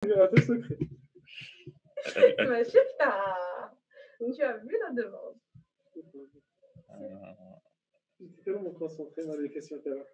Un peu secret. Elle Bah, super! Donc tu as vu la demande. C'est J'étais tellement concentré dans les questions qu'elle a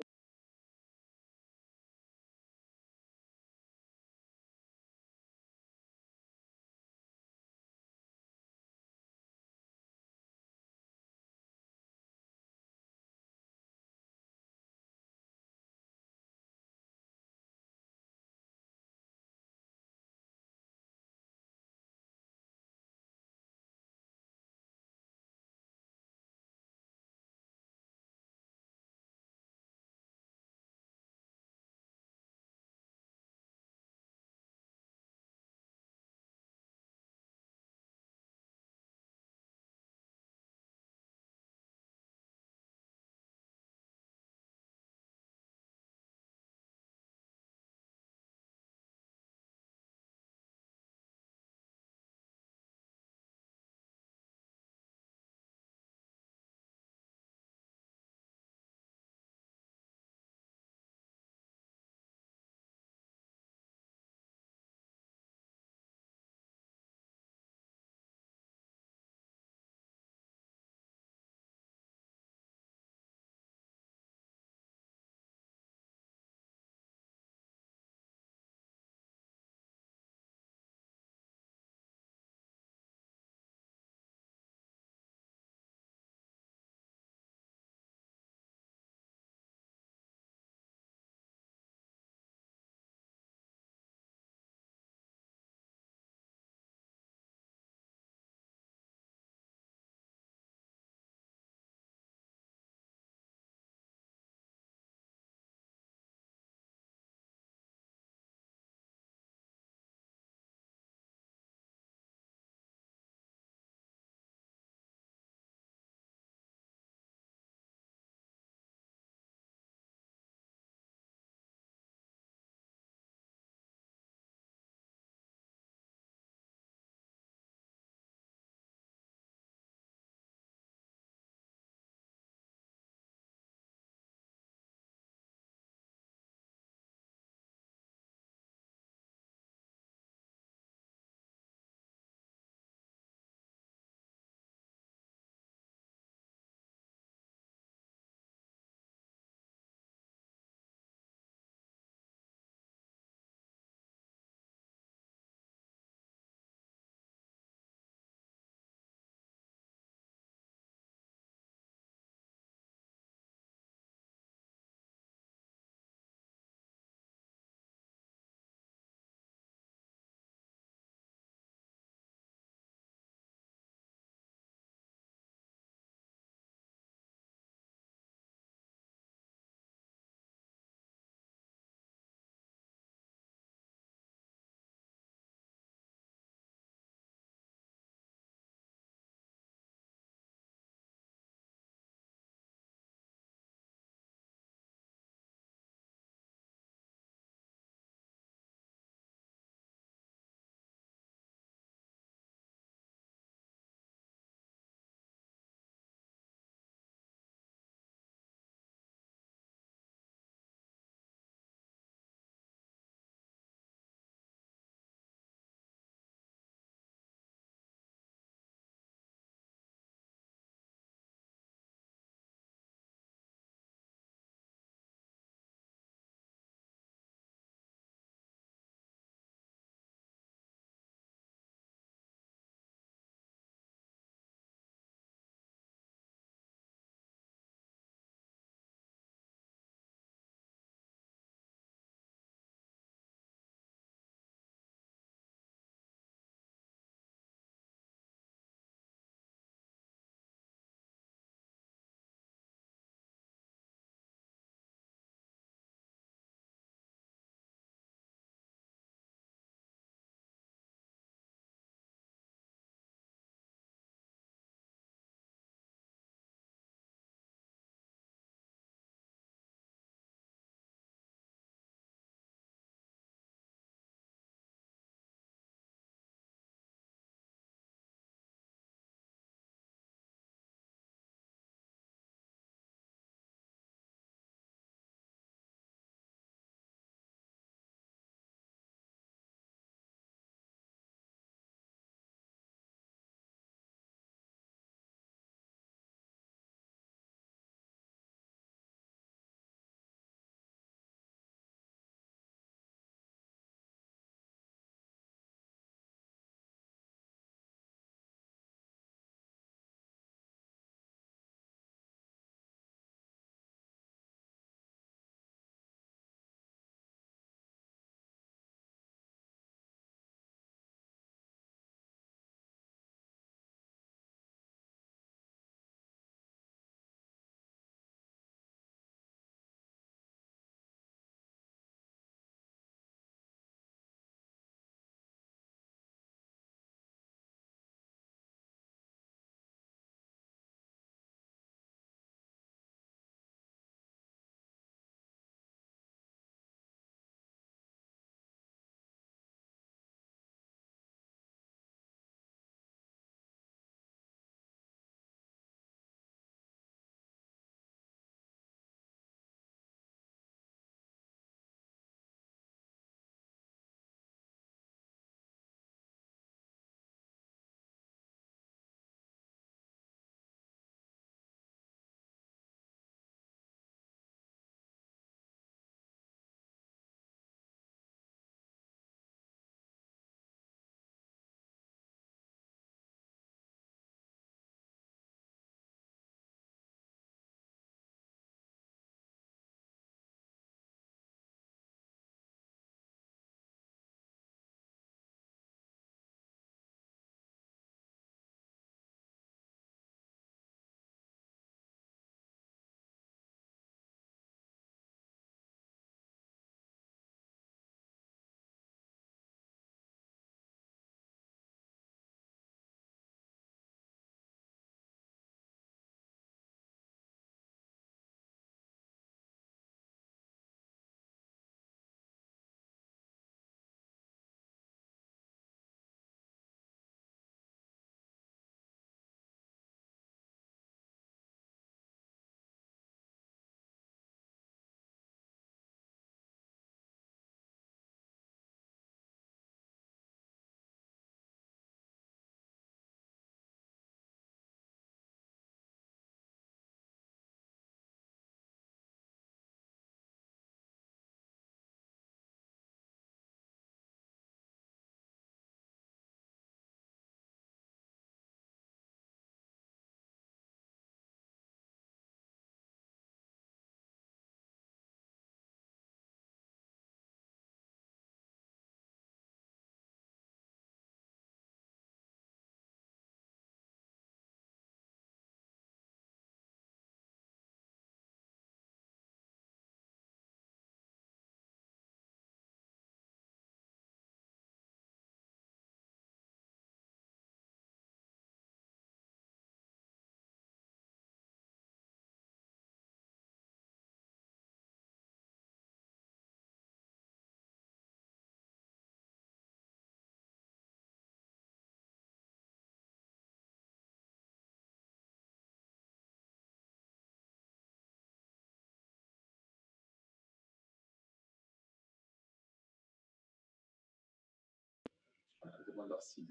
voir s'ils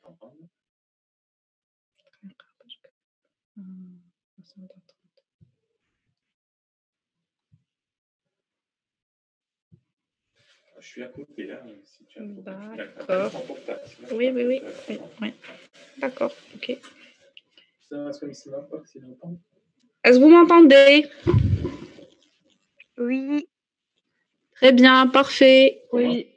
t'entendent. Je suis à côté là, si tu as un problème. D'accord. Oui. D'accord, ok. Est-ce que vous m'entendez? Oui. Très bien, parfait. Oui.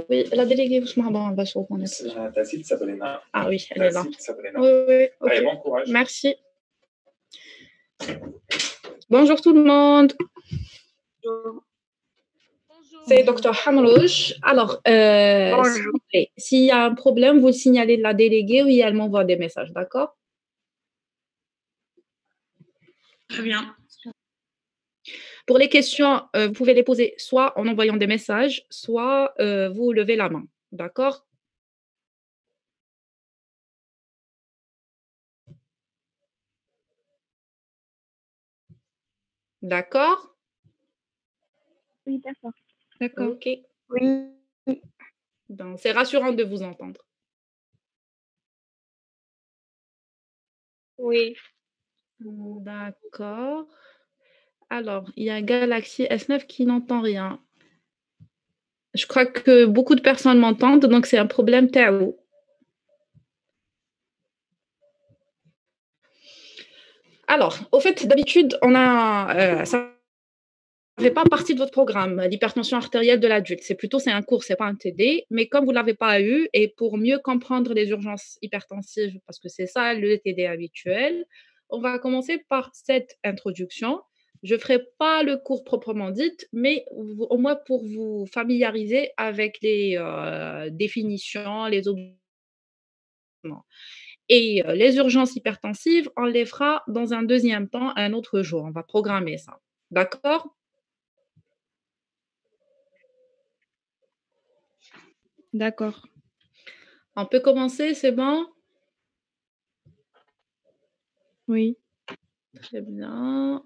Oui, la déléguée, on va se reconnaître. Tacite Sabrina. Ah oui, elle est là. Sabrina. Oui, ok. Allez, bon courage. Merci. Bonjour tout le monde. Bonjour. C'est Dr Hamrouche. Alors, s'il vous plaît, s'il y a un problème, vous le signalez de la déléguée ou elle m'envoie des messages, d'accord? Très bien. Pour les questions, vous pouvez les poser soit en envoyant des messages, soit vous levez la main, d'accord? D'accord? Oui, d'accord. D'accord. Ok. Oui. Donc, c'est rassurant de vous entendre. Oui. D'accord. Alors, il y a Galaxy S9 qui n'entend rien. Je crois que beaucoup de personnes m'entendent, donc c'est un problème Tao. Alors, au fait, d'habitude, on a... ça ne fait pas partie de votre programme, l'hypertension artérielle de l'adulte. C'est un cours, ce n'est pas un TD. Mais comme vous ne l'avez pas eu, et pour mieux comprendre les urgences hypertensives, parce que c'est ça le TD habituel, on va commencer par cette introduction. Je ne ferai pas le cours proprement dit, mais au moins pour vous familiariser avec les définitions, les objectifs. Et les urgences hypertensives, on les fera dans un deuxième temps, un autre jour. On va programmer ça. D'accord? D'accord. On peut commencer, c'est bon? Oui. Très bien.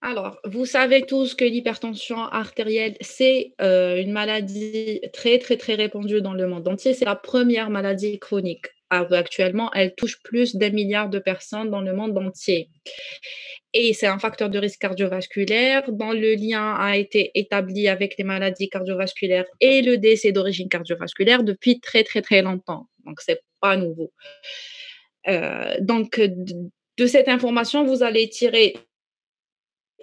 Alors, vous savez tous que l'hypertension artérielle, c'est une maladie très, très, très répandue dans le monde entier. C'est la première maladie chronique. Actuellement, elle touche plus d'1 milliard de personnes dans le monde entier. Et c'est un facteur de risque cardiovasculaire dont le lien a été établi avec les maladies cardiovasculaires et le décès d'origine cardiovasculaire depuis très, très, très longtemps. Donc, ce n'est pas nouveau. Donc, de cette information, vous allez tirer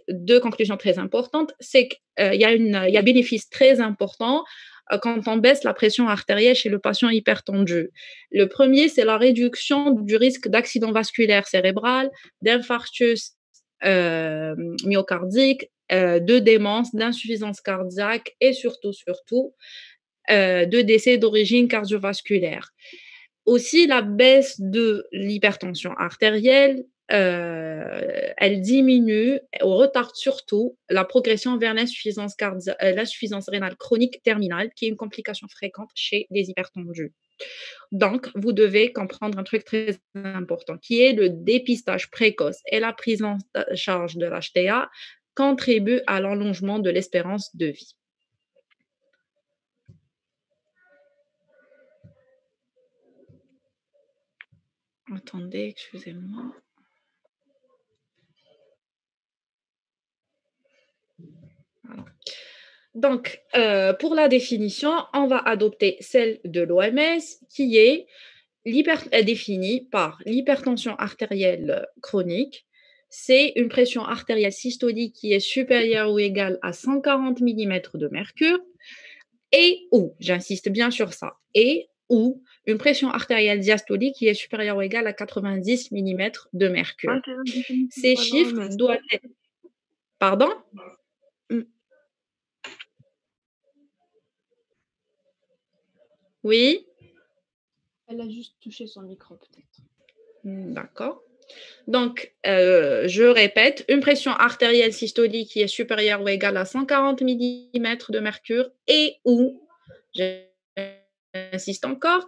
2 conclusions très importantes. C'est qu'il y a un bénéfice très important quand on baisse la pression artérielle chez le patient hypertendu. Le premier, c'est la réduction du risque d'accident vasculaire cérébral, d'infarctus myocardique, de démence, d'insuffisance cardiaque et surtout, de décès d'origine cardiovasculaire. Aussi, la baisse de l'hypertension artérielle, elle diminue ou retarde surtout la progression vers l'insuffisance rénale chronique terminale, qui est une complication fréquente chez les hypertendus. Donc, vous devez comprendre un truc très important, qui est le dépistage précoce et la prise en charge de l'HTA contribuent à l'allongement de l'espérance de vie. Attendez, excusez-moi. Voilà. Donc, pour la définition, on va adopter celle de l'OMS qui est définie par l'hypertension artérielle chronique. C'est une pression artérielle systolique qui est supérieure ou égale à 140 mm de mercure et ou, j'insiste bien sur ça, et ou une pression artérielle diastolique qui est supérieure ou égale à 90 mm de mercure. Ces chiffres doivent être... Pardon? Oui? Elle a juste touché son micro, peut-être. D'accord. Donc, je répète, une pression artérielle systolique qui est supérieure ou égale à 140 mm de mercure et ou, j'insiste encore,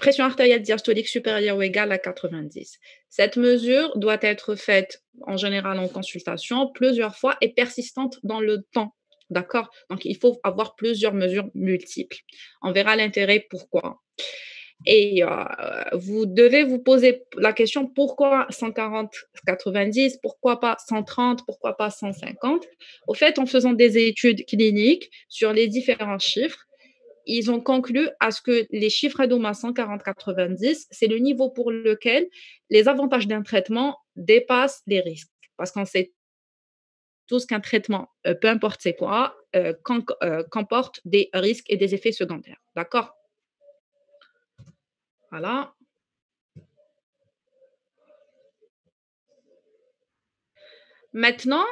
pression artérielle diastolique supérieure ou égale à 90. Cette mesure doit être faite en général en consultation plusieurs fois et persistante dans le temps. D'accord? Donc, il faut avoir plusieurs mesures multiples. On verra l'intérêt pourquoi. Et vous devez vous poser la question pourquoi 140-90, pourquoi pas 130, pourquoi pas 150. Au fait, en faisant des études cliniques sur les différents chiffres, ils ont conclu à ce que les chiffres ADOMA 140-90, c'est le niveau pour lequel les avantages d'un traitement dépassent les risques. Parce qu'on sait tous qu'un traitement, peu importe c'est quoi, comporte des risques et des effets secondaires. D'accord? Voilà. Maintenant,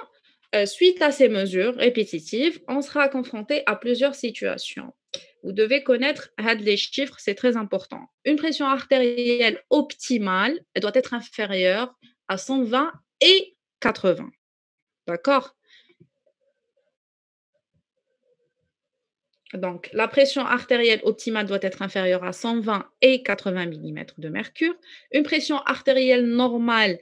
suite à ces mesures répétitives, on sera confronté à plusieurs situations. Vous devez connaître les chiffres, c'est très important. Une pression artérielle optimale, elle doit être inférieure à 120 et 80. D'accord? Donc, la pression artérielle optimale doit être inférieure à 120 et 80 mm de mercure. Une pression artérielle normale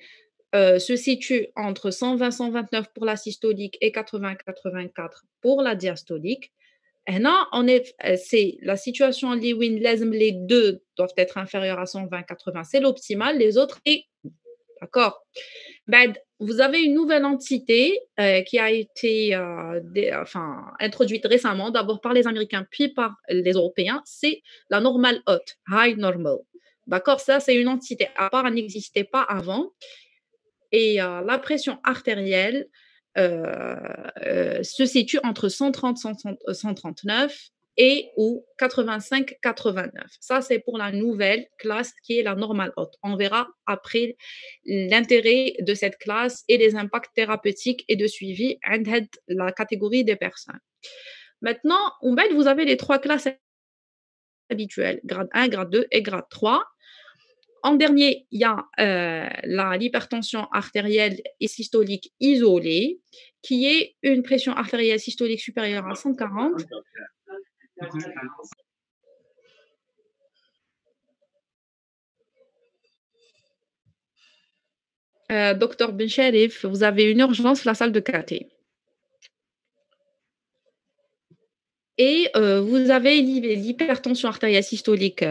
se situe entre 120-129 pour la systolique et 80-84 pour la diastolique. Et non, c'est la situation Lewin, les deux doivent être inférieurs à 120-80, c'est l'optimal, les autres, et d'accord. Vous avez une nouvelle entité qui a été introduite récemment, d'abord par les Américains, puis par les Européens, c'est la normale haute, high normal. D'accord, ça c'est une entité à part, elle n'existait pas avant. Et la pression artérielle se situe entre 130-139 et ou 85-89. Ça, c'est pour la nouvelle classe qui est la normale haute. On verra après l'intérêt de cette classe et les impacts thérapeutiques et de suivi de la catégorie des personnes. Maintenant, vous avez les trois classes habituelles, grade 1, grade 2 et grade 3. En dernier, il y a l'hypertension artérielle et systolique isolée, qui est une pression artérielle systolique supérieure à 140. Docteur Bencharif, vous avez une urgence dans la salle de caté. Et vous avez l'hypertension artérielle systolique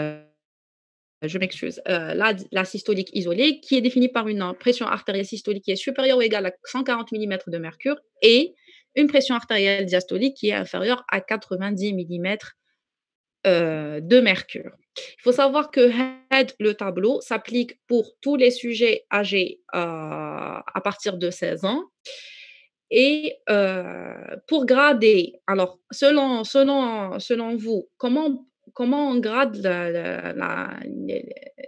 je m'excuse, la systolique isolée, qui est définie par une pression artérielle systolique qui est supérieure ou égale à 140 mm de mercure et une pression artérielle diastolique qui est inférieure à 90 mm de mercure. Il faut savoir que le tableau s'applique pour tous les sujets âgés à partir de 16 ans. Et pour grader, alors selon vous, comment on grade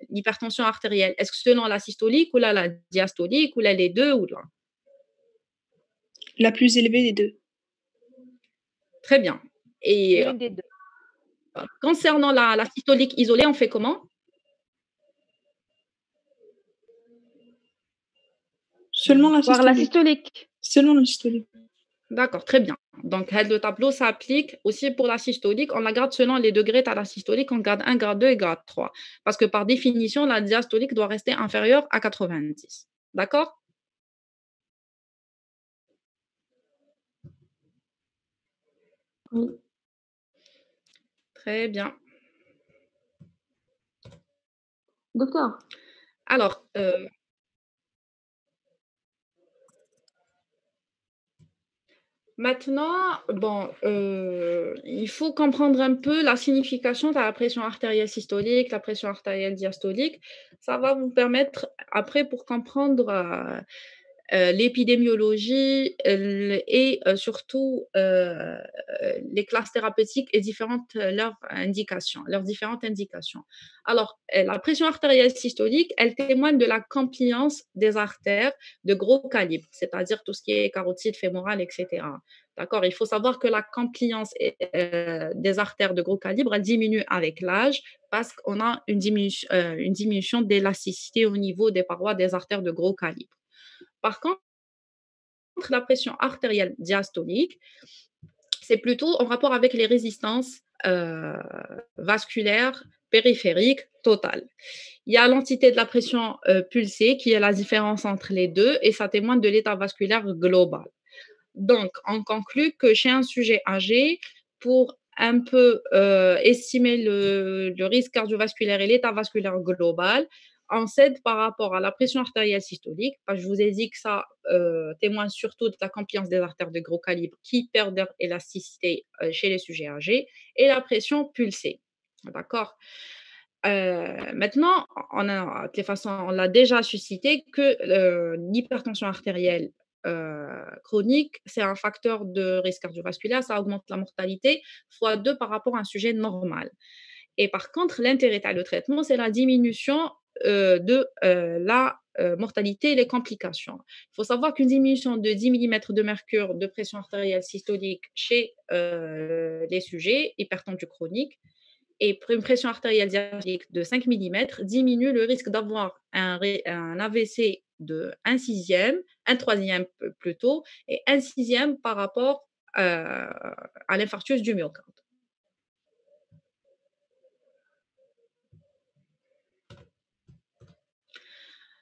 l'hypertension artérielle? Est-ce que selon la systolique ou la diastolique ou les deux ou là? La plus élevée des deux. Très bien. Et L'une des deux. concernant la systolique isolée, on fait comment? Seulement la Voir la systolique. Seulement la systolique. D'accord, très bien. Donc, le tableau s'applique aussi pour la systolique. On la garde selon les degrés de la systolique. On garde 1, grade 2 et grade 3. Parce que par définition, la diastolique doit rester inférieure à 90. D'accord? Oui. Très bien. Docteur. Alors, maintenant, il faut comprendre un peu la signification de la pression artérielle systolique, la pression artérielle diastolique. Ça va vous permettre, après, pour comprendre l'épidémiologie et surtout les classes thérapeutiques et leurs différentes indications. Alors, la pression artérielle systolique, elle témoigne de la compliance des artères de gros calibre, c'est-à-dire tout ce qui est carotide, fémorale, etc. D'accord? Il faut savoir que la compliance des artères de gros calibre, elle diminue avec l'âge parce qu'on a une diminution d'élasticité au niveau des parois des artères de gros calibre. Par contre, la pression artérielle diastolique, c'est plutôt en rapport avec les résistances vasculaires périphériques totale. Il y a l'entité de la pression pulsée qui est la différence entre les deux et ça témoigne de l'état vasculaire global. Donc, on conclut que chez un sujet âgé, pour un peu estimer le risque cardiovasculaire et l'état vasculaire global, on cède par rapport à la pression artérielle systolique. Parce que je vous ai dit que ça témoigne surtout de la compliance des artères de gros calibre qui perdent leur élasticité chez les sujets âgés, et la pression pulsée. D'accord. Maintenant, de toute façon, on l'a déjà suscité que l'hypertension artérielle chronique, c'est un facteur de risque cardiovasculaire, ça augmente la mortalité fois 2 par rapport à un sujet normal. Et par contre, l'intérêt de traitement, c'est la diminution de la mortalité et les complications. Il faut savoir qu'une diminution de 10 millimètres de mercure de pression artérielle systolique chez les sujets hypertendus chroniques et une pression artérielle diastolique de 5 millimètres diminue le risque d'avoir un AVC de 1/6, un troisième plutôt, et 1/6 par rapport à l'infarctus du myocarde.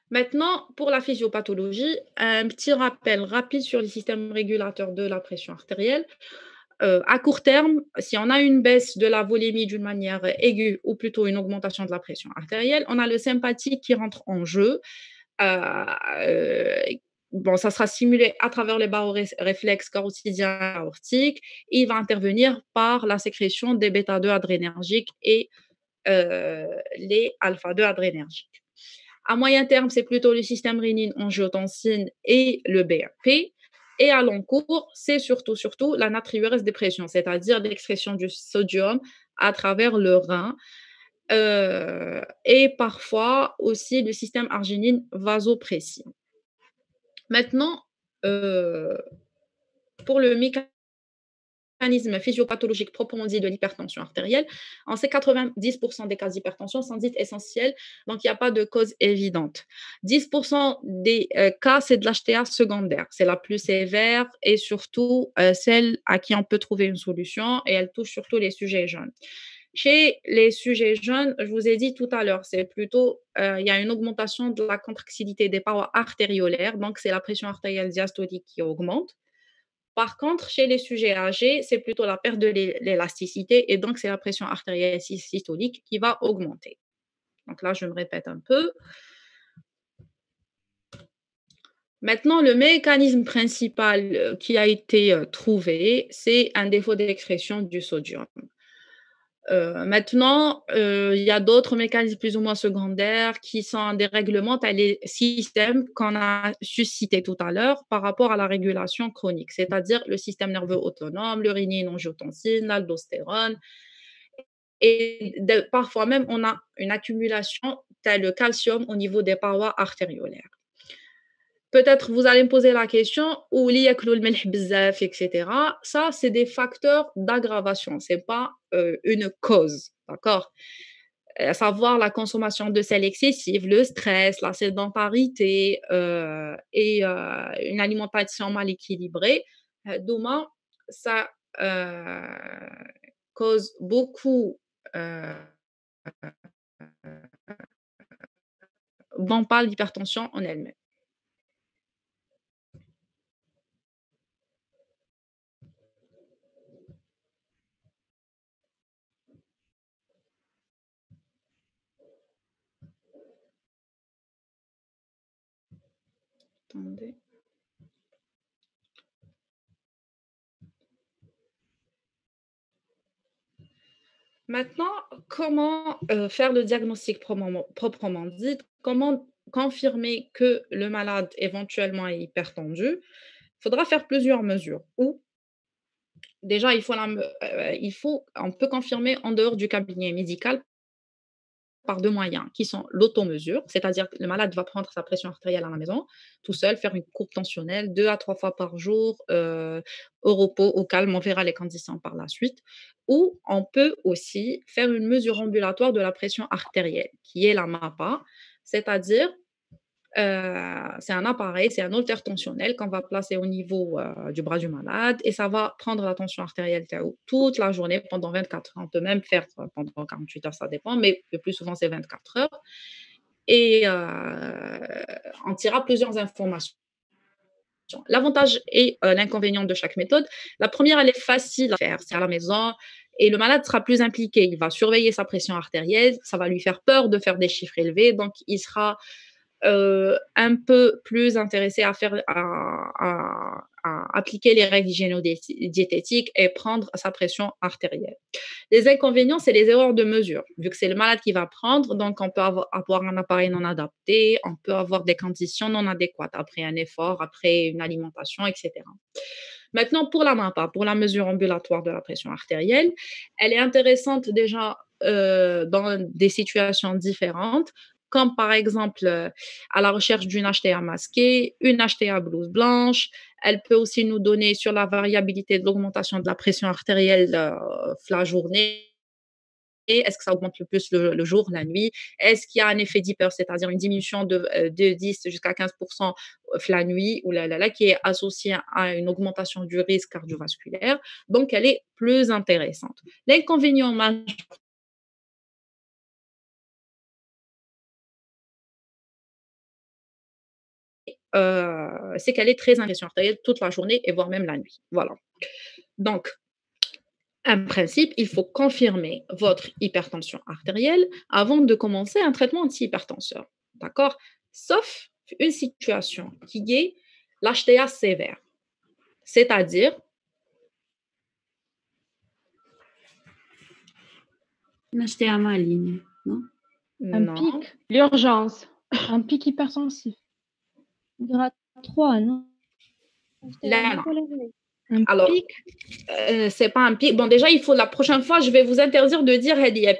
Maintenant, pour la physiopathologie, un petit rappel rapide sur les systèmes régulateurs de la pression artérielle. À court terme, si on a une baisse de la volémie d'une manière aiguë ou plutôt une augmentation de la pression artérielle, on a le sympathique qui rentre en jeu. Bon, ça sera stimulé à travers les baroréflexes carotidiens aortiques. Il va intervenir par la sécrétion des bêta-2 adrénergiques et les alpha-2 adrénergiques. À moyen terme, c'est plutôt le système rénine-angiotensine et le BAP. Et à long cours, c'est surtout la natriurése dépression, c'est-à-dire l'excrétion du sodium à travers le rein. Et parfois aussi le système arginine vasopressine. Maintenant, pour le mécanisme physiopathologique proprement dit de l'hypertension artérielle, en ces 90% des cas d'hypertension sont dites essentielles, donc il n'y a pas de cause évidente. 10% des cas, c'est de l'HTA secondaire, c'est la plus sévère et surtout celle à qui on peut trouver une solution, et elle touche surtout les sujets jeunes. Chez les sujets jeunes, je vous ai dit tout à l'heure, c'est plutôt, il y a une augmentation de la contractilité des parois artériolaires, donc c'est la pression artérielle diastolique qui augmente. Par contre, chez les sujets âgés, c'est plutôt la perte de l'élasticité et donc c'est la pression artérielle systolique qui va augmenter. Donc là, je me répète un peu. Maintenant, le mécanisme principal qui a été trouvé, c'est un défaut d'excrétion du sodium. Maintenant, il y a d'autres mécanismes plus ou moins secondaires qui sont un dérèglement les systèmes qu'on a suscités tout à l'heure par rapport à la régulation chronique, c'est-à-dire le système nerveux autonome, le rénine-angiotensine, l'aldostérone. Et parfois même, on a une accumulation tel le calcium au niveau des parois artériolaires. Peut-être vous allez me poser la question, ou etc. Ça, c'est des facteurs d'aggravation, ce n'est pas une cause, d'accord? À savoir la consommation de sel excessive, le stress, la sédentarité et une alimentation mal équilibrée. Demain, ça cause beaucoup, non pas l'hypertension en elle-même. Attendez. Maintenant, comment faire le diagnostic proprement dit? Comment confirmer que le malade éventuellement est hypertendu? Il faudra faire plusieurs mesures. Ou déjà, on peut confirmer en dehors du cabinet médical par 2 moyens qui sont l'automesure, c'est-à-dire que le malade va prendre sa pression artérielle à la maison, tout seul, faire une courbe tensionnelle 2 à 3 fois par jour, au repos, au calme, on verra les conditions par la suite. Ou on peut aussi faire une mesure ambulatoire de la pression artérielle, qui est la MAPA, c'est-à-dire C'est un appareil, c'est un haltère tensionnel qu'on va placer au niveau du bras du malade et ça va prendre la tension artérielle toute la journée pendant 24 heures. On peut même faire pendant 48 heures, ça dépend, mais le plus souvent c'est 24 heures. Et on tirera plusieurs informations. L'avantage et l'inconvénient de chaque méthode. La première, elle est facile à faire, c'est à la maison et le malade sera plus impliqué. Il va surveiller sa pression artérielle, ça va lui faire peur de faire des chiffres élevés, donc il sera un peu plus intéressé à appliquer les règles hygiéno-diététiques et prendre sa pression artérielle. Les inconvénients, c'est les erreurs de mesure. Vu que c'est le malade qui va prendre, donc on peut avoir un appareil non adapté, on peut avoir des conditions non adéquates après un effort, après une alimentation, etc. Maintenant, pour la MAPA, pour la mesure ambulatoire de la pression artérielle, elle est intéressante déjà dans des situations différentes, comme par exemple à la recherche d'une HTA masquée, une HTA blouse blanche. Elle peut aussi nous donner sur la variabilité de l'augmentation de la pression artérielle la journée. Est-ce que ça augmente le plus le jour, la nuit? Est-ce qu'il y a un effet Dipper, c'est-à-dire une diminution de 10 jusqu'à 15% la nuit, ou qui est associée à une augmentation du risque cardiovasculaire? Donc, elle est plus intéressante. L'inconvénient majeur, c'est qu'elle est très pression artérielle toute la journée et voire même la nuit. Voilà. Donc, en principe, il faut confirmer votre hypertension artérielle avant de commencer un traitement antihypertenseur. D'accord? Sauf une situation qui est l'HTA sévère. C'est-à-dire, Une HTA maligne, non? Un non, pic, L'urgence. un pic hypertensif. Grade 3, non? là, non. Un Alors, pic, c'est pas un pic. Bon, déjà, il faut la prochaine fois, je vais vous interdire de dire هذه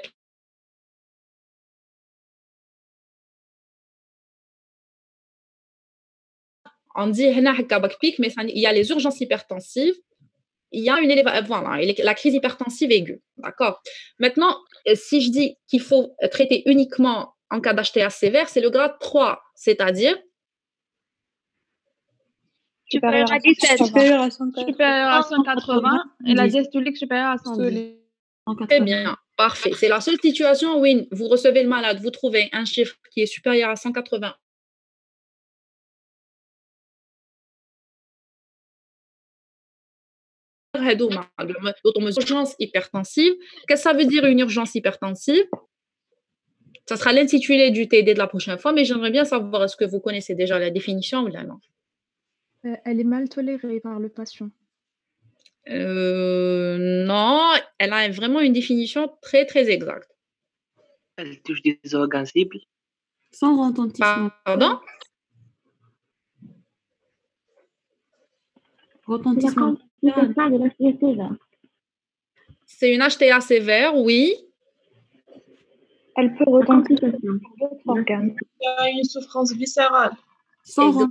on dit هنا هكا باك pic, mais il y a les urgences hypertensives, il y a une voilà, la crise hypertensive aiguë, d'accord? Maintenant, si je dis qu'il faut traiter uniquement en cas d'HTA sévère, c'est le grade 3, c'est-à-dire Supérieur à 17. supérieur à 180. Supérieur à 180 et la diastolique supérieure à 110. très bien, parfait. C'est la seule situation où vous recevez le malade, vous trouvez un chiffre qui est supérieur à 180. Urgence hypertensive. Qu'est-ce que ça veut dire une urgence hypertensive? Ça sera l'intitulé du TD de la prochaine fois, mais j'aimerais bien savoir, est-ce que vous connaissez déjà la définition ou non? Elle est mal tolérée par le patient. Non, elle a vraiment une définition très, très exacte. Elle touche des organes cibles. Sans retentissement. Pardon? Retentissement. C'est une HTA sévère, oui. Elle peut retentir d'autres organes. Il y a une souffrance viscérale. Sans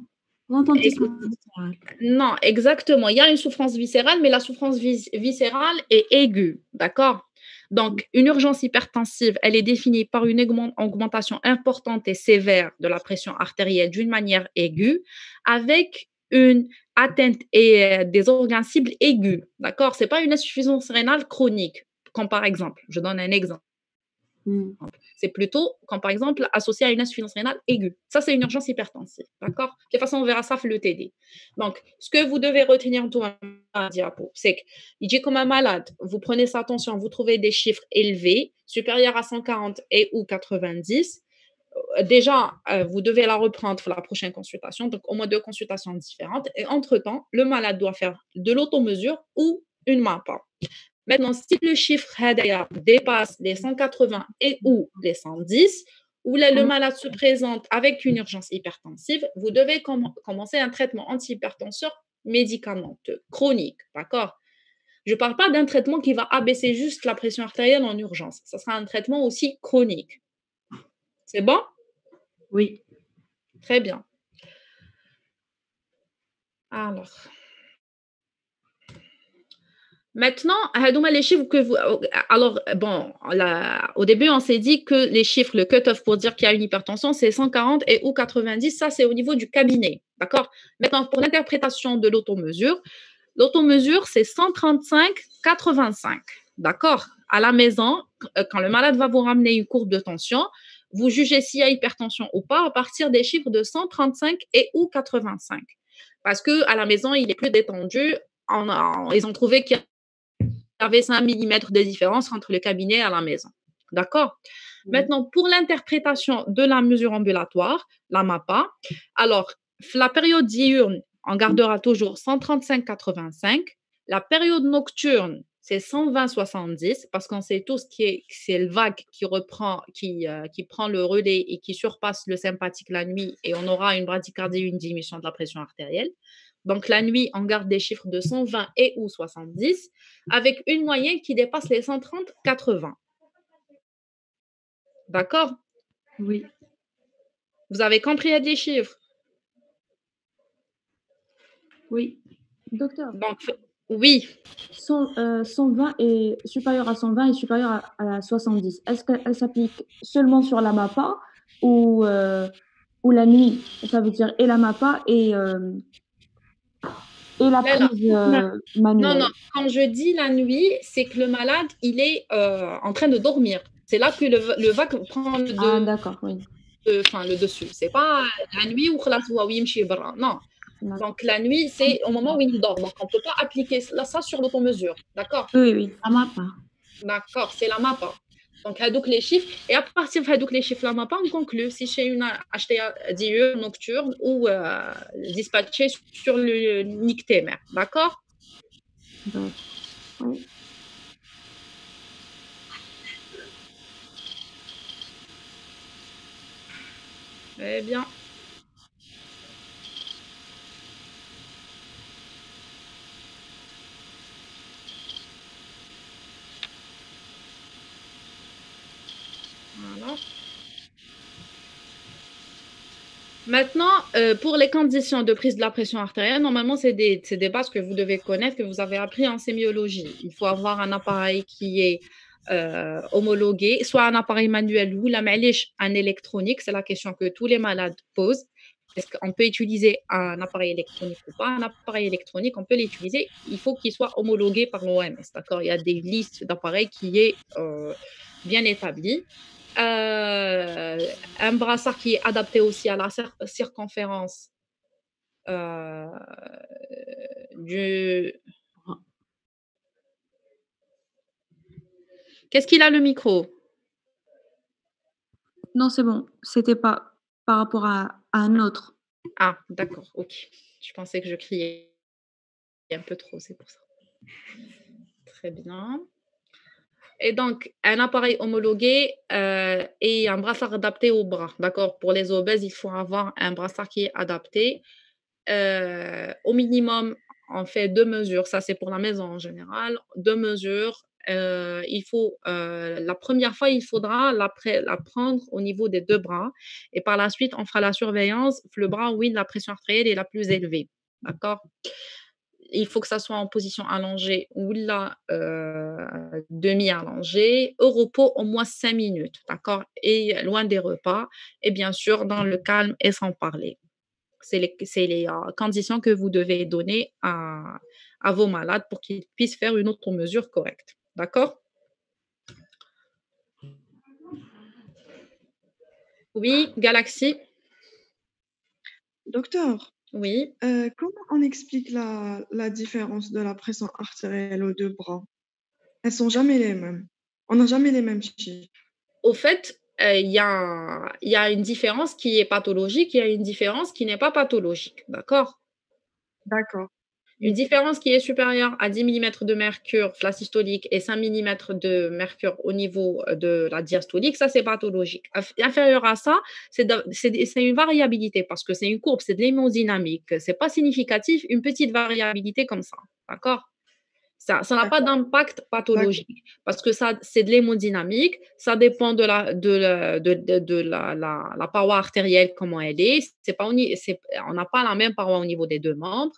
retentissement viscéral. Non, exactement. Il y a une souffrance viscérale, mais la souffrance viscérale est aiguë, d'accord? Donc, une urgence hypertensive, elle est définie par une augmentation importante et sévère de la pression artérielle d'une manière aiguë, avec une atteinte et des organes cibles aigus, d'accord? C'est pas une insuffisance rénale chronique, comme par exemple, je donne un exemple. C'est plutôt, comme par exemple, associé à une insuffisance rénale aiguë. Ça, c'est une urgence hypertensive, d'accord? De toute façon, on verra ça le TD. Donc, ce que vous devez retenir tout un diapo, c'est qu'il dit comme un malade, vous prenez sa tension, vous trouvez des chiffres élevés, supérieurs à 140 et ou 90. Déjà, vous devez la reprendre pour la prochaine consultation, donc au moins 2 consultations différentes. Et entre-temps, le malade doit faire de l'automesure ou une MAPA. Maintenant, si le chiffre dépasse les 180 et ou les 110, où là, le malade se présente avec une urgence hypertensive, vous devez commencer un traitement antihypertenseur médicamenteux, chronique, d'accord? Je ne parle pas d'un traitement qui va abaisser juste la pression artérielle en urgence. Ça sera un traitement aussi chronique. C'est bon? Oui. Très bien. Alors, Maintenant, هادوما les chiffres que vous... Alors, bon, au début, on s'est dit que les chiffres, le cut-off pour dire qu'il y a une hypertension, c'est 140 et ou 90. Ça, c'est au niveau du cabinet. D'accord? Maintenant, pour l'interprétation de l'automesure, c'est 135-85. D'accord? À la maison, quand le malade va vous ramener une courbe de tension, vous jugez s'il y a hypertension ou pas à partir des chiffres de 135 et ou 85. Parce qu'à la maison, il est plus détendu. Ils ont trouvé qu'il y avait 5 mm de différence entre le cabinet et la maison. D'accord? Maintenant, pour l'interprétation de la mesure ambulatoire, la MAPA, alors, la période diurne, on gardera toujours 135-85. La période nocturne, c'est 120-70, parce qu'on sait tous que c'est le vague qui prend le relais et qui surpasse le sympathique la nuit, et on aura une bradycardie, une diminution de la pression artérielle. Donc, la nuit, on garde des chiffres de 120 et ou 70, avec une moyenne qui dépasse les 130-80. D'accord? Oui. Vous avez compris les chiffres? Oui. Docteur, Donc, oui. 120 est supérieur à 120 et supérieur à 70. Est-ce qu'elle s'applique seulement sur la MAPA ou la nuit? Ça veut dire et la MAPA et la prise manuelle. Non. Quand je dis la nuit, c'est que le malade, il est en train de dormir. C'est là que le vague prend le d'accord, oui. Le dessus. C'est pas la nuit où non. Donc, la nuit, c'est au moment où il dort. Donc, on ne peut pas appliquer ça sur l'automesure. D'accord? Oui, la MAPA. D'accord, c'est la MAPA. Donc, hadouk les chiffres. Et à partir de hadouk les chiffres, la MAPA, on conclut si c'est une achetée diurne, nocturne ou dispatchée sur le nictémer. D'accord? Oui. Très bien. Voilà. Maintenant, pour les conditions de prise de la pression artérielle, normalement, c'est des bases que vous devez connaître, que vous avez appris en sémiologie. Il faut avoir un appareil qui est homologué, soit un appareil manuel ou un électronique. C'est la question que tous les malades posent. Est-ce qu'on peut utiliser un appareil électronique ou pas? Un appareil électronique, on peut l'utiliser. Il faut qu'il soit homologué par l'OMS. D'accord? Il y a des listes d'appareils qui est bien établie. Un brassard qui est adapté aussi à la circonférence du... Qu'est-ce qu'il a le micro? Non, c'est bon. C'était pas par rapport à un autre. Ah, d'accord, ok. Je pensais que je criais un peu trop, c'est pour ça. Très bien. Et donc, un appareil homologué et un brassard adapté au bras. D'accord? Pour les obèses, il faut avoir un brassard qui est adapté. Au minimum, on fait 2 mesures. Ça, c'est pour la maison en général. 2 mesures. La première fois, il faudra la prendre au niveau des 2 bras. Et par la suite, on fera la surveillance. Le bras où la pression artérielle est la plus élevée. D'accord? Il faut que ça soit en position allongée ou demi-allongée, au repos au moins 5 minutes, d'accord? Et loin des repas, et bien sûr dans le calme et sans parler. C'est les conditions que vous devez donner à vos malades pour qu'ils puissent faire une autre mesure correcte, d'accord? Oui, Galaxy? Docteur, Oui. comment on explique la différence de la pression artérielle aux 2 bras? Elles sont jamais les mêmes. On n'a jamais les mêmes chiffres. Au fait, il y a une différence qui est pathologique, il y a une différence qui n'est pas pathologique, d'accord? D'accord. Une différence qui est supérieure à 10 mm de mercure systolique et 5 mm de mercure au niveau de la diastolique, ça c'est pathologique. Inférieur à ça, c'est une variabilité parce que c'est une courbe, c'est de l'hémodynamique. C'est pas significatif, une petite variabilité comme ça, d'accord? Ça n'a pas d'impact pathologique parce que ça, c'est de l'hémodynamique. Ça dépend de la paroi artérielle, comment elle est. On n'a pas la même paroi au niveau des 2 membres.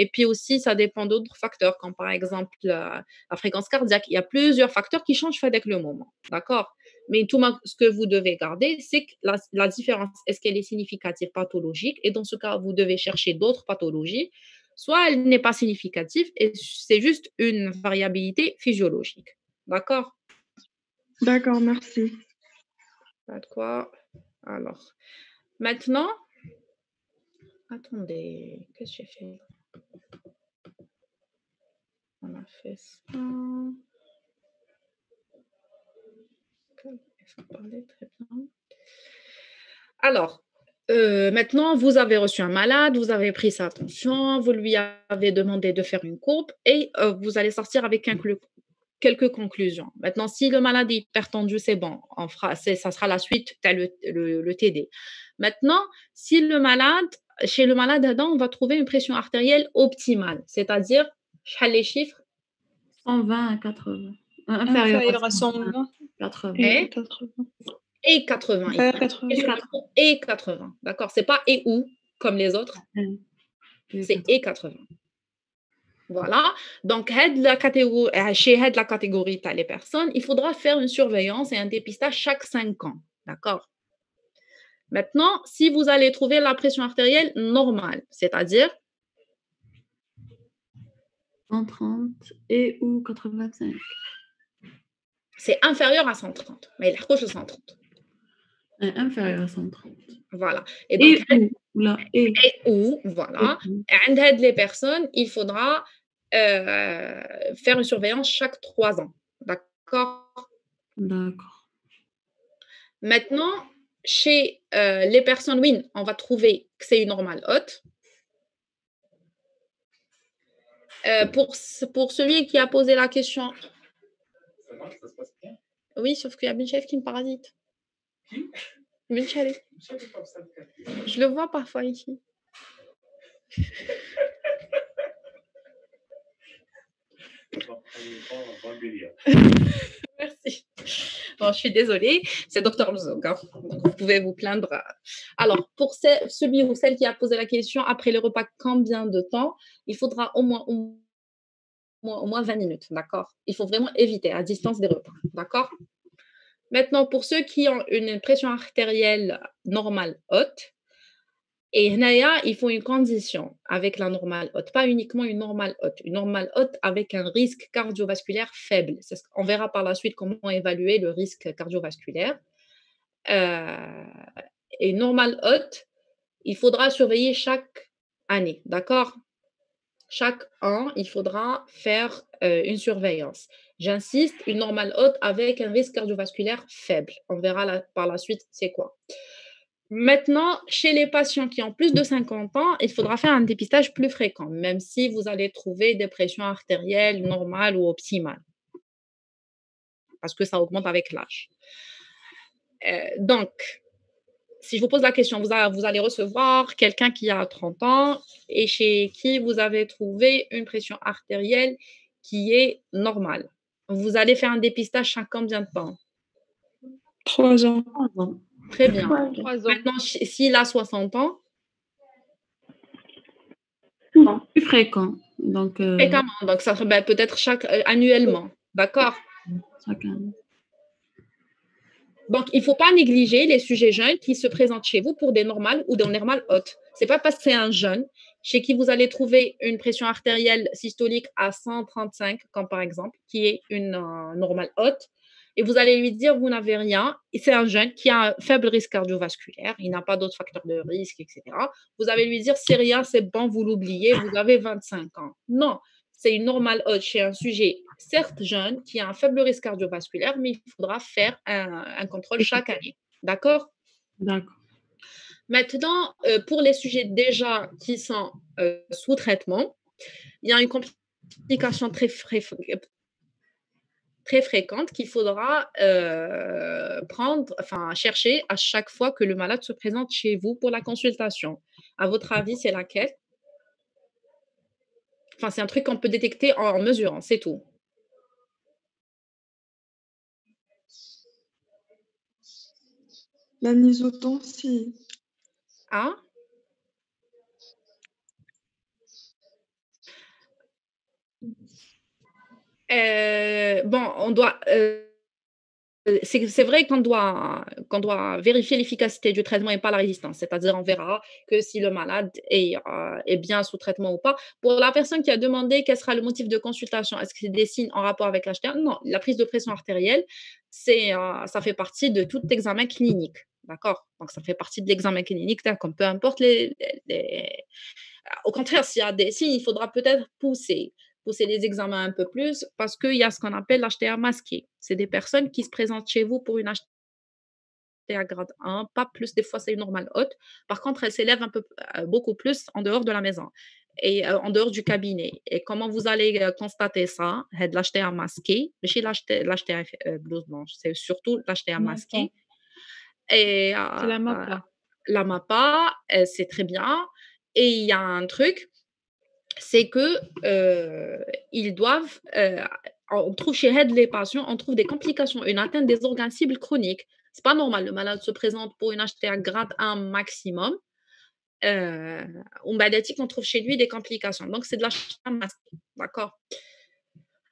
Et puis aussi, ça dépend d'autres facteurs, comme par exemple la fréquence cardiaque. Il y a plusieurs facteurs qui changent avec le moment. D'accord? Mais ce que vous devez garder, c'est que la différence, est-ce qu'elle est significative pathologique? Et dans ce cas, vous devez chercher d'autres pathologies. Soit elle n'est pas significative et c'est juste une variabilité physiologique. D'accord? D'accord, merci. Pas de quoi. Alors, maintenant, attendez, qu'est-ce que j'ai fait? On a fait ça. Ça parlait très bien. Alors, maintenant, vous avez reçu un malade, vous avez pris sa tension, vous lui avez demandé de faire une courbe et vous allez sortir avec quelques conclusions. Maintenant, si le malade est hypertendu, c'est bon, ça sera la suite, tu as le TD. Maintenant, si chez le malade, on va trouver une pression artérielle optimale, c'est-à-dire, les chiffres 120 à 80. Inférieur à 120, 80. et 80. et 80. Inférieur à 80. Et 80, d'accord? C'est pas et ou comme les autres, c'est et 80. Voilà. Donc, chez la catégorie les personnes, il faudra faire une surveillance et un dépistage chaque 5 ans. D'accord? Maintenant, si vous allez trouver la pression artérielle normale, c'est-à-dire 130 et ou 85. c'est inférieur à 130, mais il approche de 130. Inférieur à 130. Voilà. Et donc, et ou, voilà. Et les personnes, il faudra faire une surveillance chaque 3 ans. D'accord? D'accord. Maintenant, chez les personnes, oui, on va trouver que c'est une normale haute. Pour celui qui a posé la question. Ça marche, ça se passe bien. Oui, sauf qu'il y a Binchef qui me parasite. Qui? Binchef. Je le vois parfois ici. Merci. Bon, je suis désolée, c'est Dr Mzouk. Hein. Vous pouvez vous plaindre. Alors, pour celui ou celle qui a posé la question, après le repas, combien de temps? Il faudra au moins 20 minutes, d'accord? Il faut vraiment éviter à distance des repas, d'accord? Maintenant, pour ceux qui ont une pression artérielle normale haute, et il faut une condition avec la normale haute, pas uniquement une normale haute avec un risque cardiovasculaire faible. On verra par la suite comment évaluer le risque cardiovasculaire. Et normale haute, il faudra surveiller chaque année, d'accord? Chaque an, il faudra faire une surveillance. J'insiste, une normale haute avec un risque cardiovasculaire faible. On verra par la suite c'est quoi. Maintenant, chez les patients qui ont plus de 50 ans, il faudra faire un dépistage plus fréquent, même si vous allez trouver des pressions artérielles normales ou optimales, parce que ça augmente avec l'âge. Donc, si je vous pose la question, vous allez recevoir quelqu'un qui a 30 ans et chez qui vous avez trouvé une pression artérielle qui est normale. Vous allez faire un dépistage chaque combien de temps? 3 ans. Très bien. 3 ans. Maintenant, s'il a 60 ans, plus fréquent. Donc, fréquemment. Donc, ça serait peut-être annuellement. D'accord? Chaque année. Donc, il ne faut pas négliger les sujets jeunes qui se présentent chez vous pour des normales ou des normales hautes. Ce n'est pas parce que c'est un jeune chez qui vous allez trouver une pression artérielle systolique à 135, comme par exemple, qui est une normale haute, et vous allez lui dire, vous n'avez rien, et c'est un jeune qui a un faible risque cardiovasculaire, il n'a pas d'autres facteurs de risque, etc. Vous allez lui dire, c'est rien, c'est bon, vous l'oubliez, vous avez 25 ans. Non, c'est une normale haute chez un sujet, certes jeune, qui a un faible risque cardiovasculaire, mais il faudra faire un contrôle chaque année. D'accord? D'accord. Maintenant, pour les sujets déjà qui sont sous traitement, il y a une complication très fréquente qu'il faudra chercher à chaque fois que le malade se présente chez vous pour la consultation. À votre avis, c'est laquelle? Enfin, c'est un truc qu'on peut détecter en mesurant, c'est tout. L'anisotensie. Ah? Bon, on doit, c'est vrai qu'on doit vérifier l'efficacité du traitement et pas la résistance. C'est-à-dire, on verra que si le malade est bien sous traitement ou pas. Pour la personne qui a demandé quel sera le motif de consultation, est-ce que c'est des signes en rapport avec l'HTA? Non, la prise de pression artérielle, ça fait partie de tout examen clinique. D'accord? Donc, ça fait partie de l'examen clinique, comme peu importe au contraire, s'il y a des signes, il faudra peut-être pousser les examens un peu plus parce qu'il y a ce qu'on appelle l'HTA masqué. C'est des personnes qui se présentent chez vous pour une HTA grade 1, pas plus, des fois c'est une normale haute. Par contre, elle s'élève beaucoup plus en dehors de la maison et en dehors du cabinet. Et comment vous allez constater ça? C'est de l'HTA masqué, mais chez l'HTA blouse blanche, c'est surtout l'HTA masqué. Et C'est la MAPA. la MAPA, c'est très bien. Et il y a un truc, c'est que ils doivent, on trouve chez les patients, on trouve des complications, une atteinte des organes cibles chroniques. C'est pas normal, le malade se présente pour une HTA grade 1 maximum. On trouve chez lui des complications. Donc, c'est de la HTA masquée, d'accord?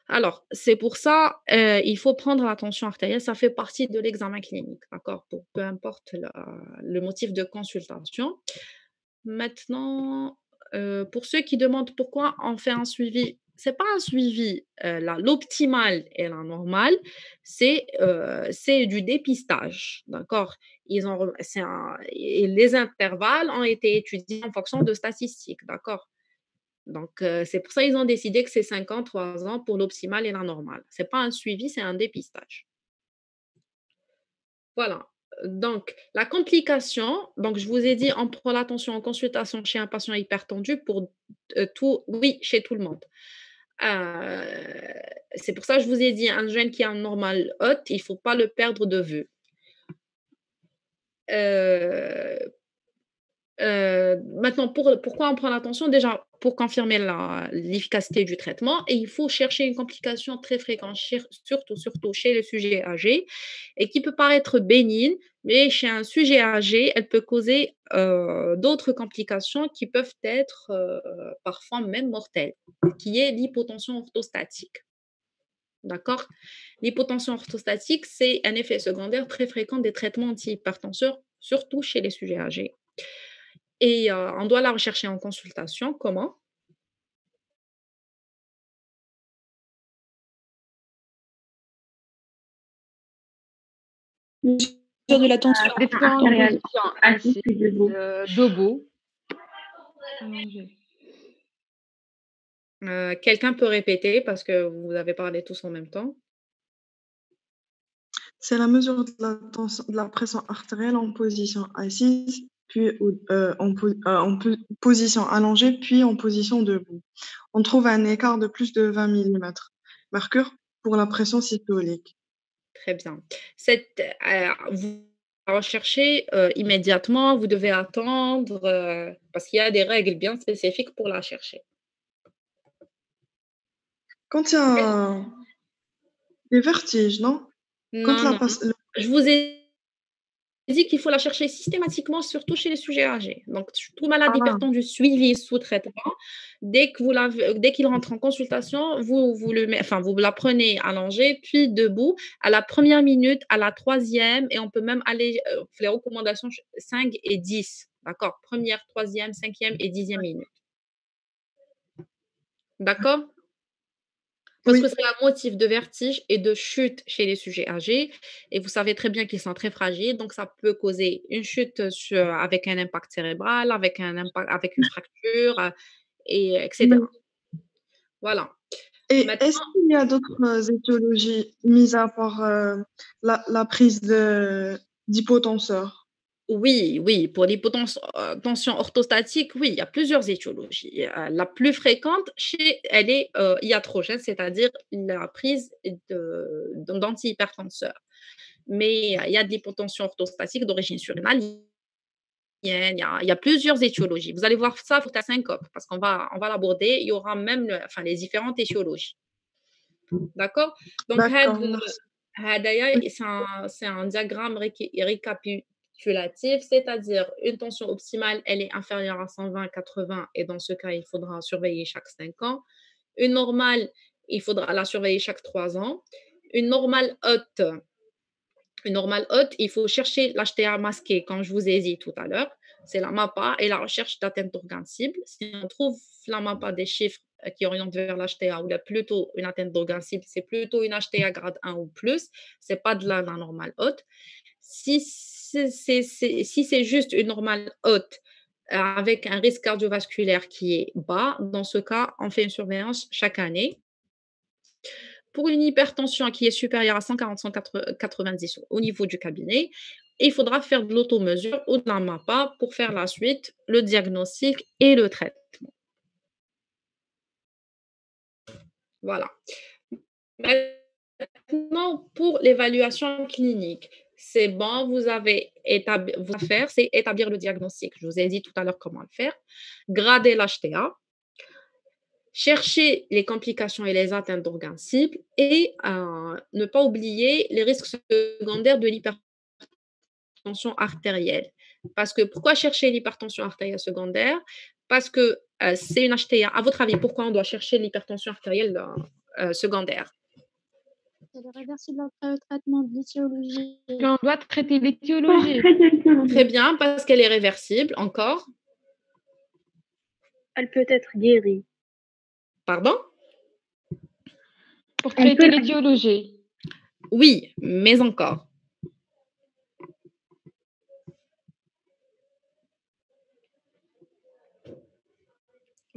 Alors, c'est pour ça, il faut prendre la tension artérielle, ça fait partie de l'examen clinique, d'accord? Pour peu importe le motif de consultation. Maintenant, pour ceux qui demandent pourquoi on fait un suivi, c'est pas un suivi, l'optimal et la normale, c'est du dépistage, d'accord? Et les intervalles ont été étudiés en fonction de statistiques, d'accord? Donc, c'est pour ça qu'ils ont décidé que c'est 5 ans, 3 ans pour l'optimal et la normale. C'est pas un suivi, c'est un dépistage. Voilà. Donc, la complication, donc je vous ai dit, on prend l'attention en consultation chez un patient hypertendu pour tout, oui, chez tout le monde. C'est pour ça que je vous ai dit, un jeune qui a un normal haute, il ne faut pas le perdre de vue. Maintenant, pourquoi on prend l'attention? Déjà, pour confirmer l'efficacité du traitement, et il faut chercher une complication très fréquente, surtout chez les sujets âgés, et qui peut paraître bénigne, mais chez un sujet âgé, elle peut causer d'autres complications qui peuvent être parfois même mortelles, qui est l'hypotension orthostatique. D'accord? L'hypotension orthostatique, c'est un effet secondaire très fréquent des traitements antihypertenseurs, surtout chez les sujets âgés. Et on doit la rechercher en consultation. Comment? Mesure de la tension Pression en artérielle. position Assis assise, puis debout. debout. Allongé. Quelqu'un peut répéter parce que vous avez parlé tous en même temps. C'est la mesure de la pression artérielle en position assise, puis en position allongée, puis en position debout. On trouve un écart de plus de 20 mm. Mercure pour la pression systolique. Très bien. Vous la recherchez immédiatement, vous devez attendre parce qu'il y a des règles bien spécifiques pour la chercher. Quand il y a des vertiges, non? Quand Non, je vous ai dit qu'il faut la chercher systématiquement, surtout chez les sujets âgés. Donc, tout malade hypertendu suivi sous traitement, dès qu'il rentre en consultation, vous la prenez allongé, puis debout, à la première minute, à la troisième, et on peut même aller, les recommandations 5 et 10, d'accord? Première, troisième, cinquième et 10e minute. D'accord? Parce que c'est un motif de vertige et de chute chez les sujets âgés. Et vous savez très bien qu'ils sont très fragiles. Donc, ça peut causer une chute avec un impact cérébral, avec une fracture, etc. Voilà. Et est-ce qu'il y a d'autres étiologies, mis à part la prise d'hypotenseur? Oui, pour l'hypotension orthostatique, oui, il y a plusieurs étiologies. La plus fréquente, elle est iatrogène, c'est-à-dire la prise d'antihypertenseurs. Mais il y a de l'hypotension orthostatique d'origine surrénalienne, il y a plusieurs étiologies. Vous allez voir ça pour ta syncope, parce qu'on va l'aborder. Il y aura même les différentes étiologies. D'accord? Donc, d'ailleurs, c'est un diagramme récapitulatif, c'est-à-dire une tension optimale, elle est inférieure à 120-80 et dans ce cas, il faudra surveiller chaque 5 ans. Une normale, il faudra la surveiller chaque 3 ans. Une normale haute, il faut chercher l'HTA masqué, comme je vous ai dit tout à l'heure. C'est la MAPA et la recherche d'atteinte d'organes cibles. Si on trouve la MAPA des chiffres qui orientent vers l'HTA ou plutôt une atteinte d'organes cibles, c'est plutôt une HTA grade 1 ou plus. Ce n'est pas de la normale haute. Si c'est juste une normale haute avec un risque cardiovasculaire qui est bas, dans ce cas, on fait une surveillance chaque année. Pour une hypertension qui est supérieure à 140-190 au niveau du cabinet, il faudra faire de l'automesure ou de la MAPA pour faire la suite, le diagnostic et le traitement. Voilà. Maintenant, pour l'évaluation clinique, c'est bon, vous avez à faire, c'est établir le diagnostic. Je vous ai dit tout à l'heure comment le faire. Grader l'HTA. Chercher les complications et les atteintes d'organes cibles et ne pas oublier les risques secondaires de l'hypertension artérielle. Parce que pourquoi chercher l'hypertension artérielle secondaire? Parce que c'est une HTA. À votre avis, pourquoi on doit chercher l'hypertension artérielle secondaire? Elle est réversible après le traitement de l'étiologie. On doit traiter l'étiologie. Très bien, parce qu'elle est réversible. Encore? Elle peut être guérie. Pardon? Pour traiter l'étiologie. Oui, mais encore.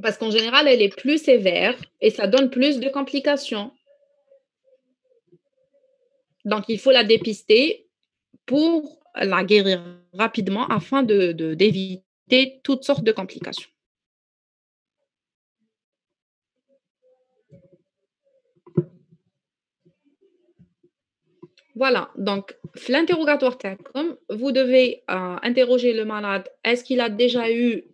Parce qu'en général, elle est plus sévère et ça donne plus de complications. Donc, il faut la dépister pour la guérir rapidement afin d'éviter toutes sortes de complications. Voilà, donc l'interrogatoire TACOM, vous devez interroger le malade. Est-ce qu'il a déjà eu